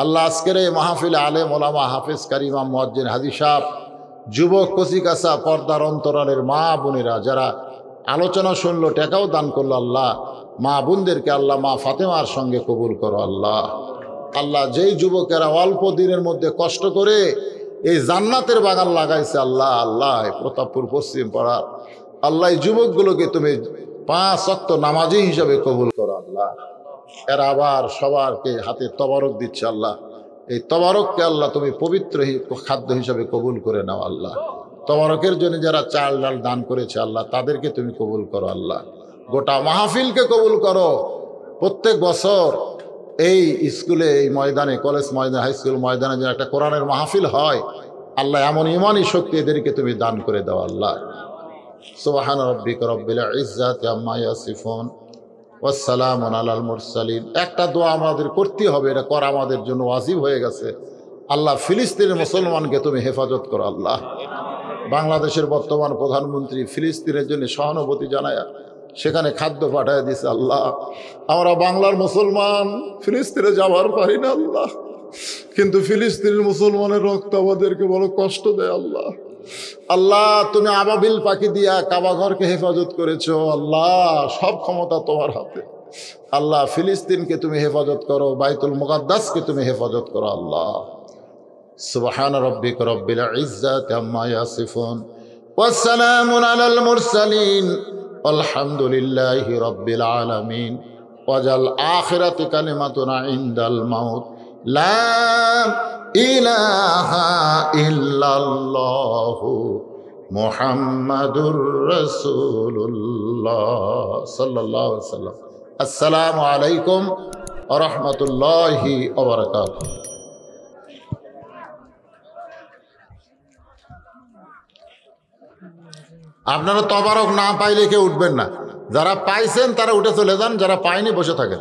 Speaker 1: আল্লাহ আজকের এই মাহফিলে আলেম ওলামা, হাফেজ, কারি, ইমাম, মুয়াজ্জিন, হাজী সাহেব, যুবক, কচিকাঁচা, পর্দার অন্তরালের মা বোনেরা যারা আলোচনা শুনলো, টাকাও দান করলো আল্লাহ, মা বোনদেরকে আল্লাহ মা ফাতেমার সঙ্গে কবুল করো আল্লাহ। আল্লাহ যেই যুবকেরা অল্প দিনের মধ্যে কষ্ট করে এই জান্নাতের বাগান লাগাইছে আল্লাহ, আল্লাহ প্রতাপপুর পশ্চিম পাড়ার আল্লাহ এই যুবকগুলোকে তুমি 5 ওয়াক্ত নামাজি হিসাবে কবুল করো আল্লাহ। এরা আবার সবারকে হাতে তবারক দিচ্ছে আল্লাহ, এই তবারককে আল্লাহ তুমি পবিত্র খাদ্য হিসাবে কবুল করে নাও আল্লাহ। তবারকের জন্য যারা চাল ডাল দান করেছে আল্লাহ, তাদেরকে তুমি কবুল করো আল্লাহ। গোটা মাহফিলকে কবুল করো। প্রত্যেক বছর এই স্কুলে, এই ময়দানে, কলেজ ময়দানে, হাই স্কুল ময়দানে যেন একটা কোরআনের মাহফিল হয় আল্লাহ, এমন ইমানি শক্তি এদেরকে তুমি দান করে দাও আল্লাহ। সুবহান রাব্বিকা রাব্বিল ইজ্জাতি আম্মা ইয়াসিফুন ওয়াস সালামুন আলাল মুরসালিন। একটা দোয়া আমাদের করতে হবে, এটা করা আমাদের জন্য ওয়াজিব হয়ে গেছে আল্লাহ। ফিলিস্তিনের মুসলমানকে তুমি হেফাজত করো আল্লাহ। বাংলাদেশের বর্তমান প্রধানমন্ত্রী ফিলিস্তিনের জন্য সহানুভূতি জানায় সেখানে খাদ্য পাঠায় দিছে আল্লাহ। আমরা বাংলার মুসলমান ফিলিস্তিনে যাওয়ার পারি না আল্লাহ, কিন্তু ফিলিস্তিনের মুসলমানের রক্ত আমাদেরকে বড় কষ্ট দেয় আল্লাহ। আল্লাহ তুমি আবাবিল পাখি দিয়া কাবা ঘরকে হেফাজত করেছো আল্লাহ, সব ক্ষমতা তোমার হাতে আল্লাহ। ফিলিস্তিনকে তুমি হেফাজত করো, বাইতুল মুকাদ্দাসকে তুমি হেফাজত করো আল্লাহ। সুবহান রাব্বিকা রাব্বিল ইজ্জাতি আম্মা ইয়াসিফুন ওয়াস সালামুন আলাল মুরসালিন আলহামদুলিল্লাহি রাব্বিল আলামিন ওয়াজাল আখিরাতি কালিমাতুনা ইনদাল মাউত লা ইলাহা ইল্লাল্লাহু মুহাম্মাদুর রাসূলুল্লাহ সাল্লাল্লাহু আলাইহি ওয়াসাল্লাম। আসসালামু আলাইকুম ওয়া রাহমাতুল্লাহি ওয়া বারাকাতুহু। আপনারা তবারক না পাইলে কেউ উঠবেন না, যারা পাইছেন তারা উঠে চলে যান, যারা পায়নি বসে থাকেন।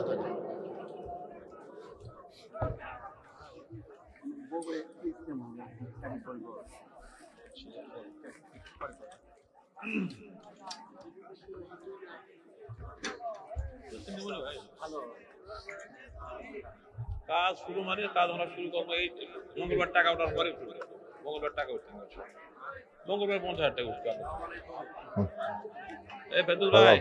Speaker 2: কাজ শুরু মানে কাজ আমরা শুরু করবো এই মঙ্গলবার টাকা ওঠার পরে মঙ্গলবার টাকা উঠতে মঙ্গলবার 50,000 টাকা উঠতে এই ফেদুল ভাই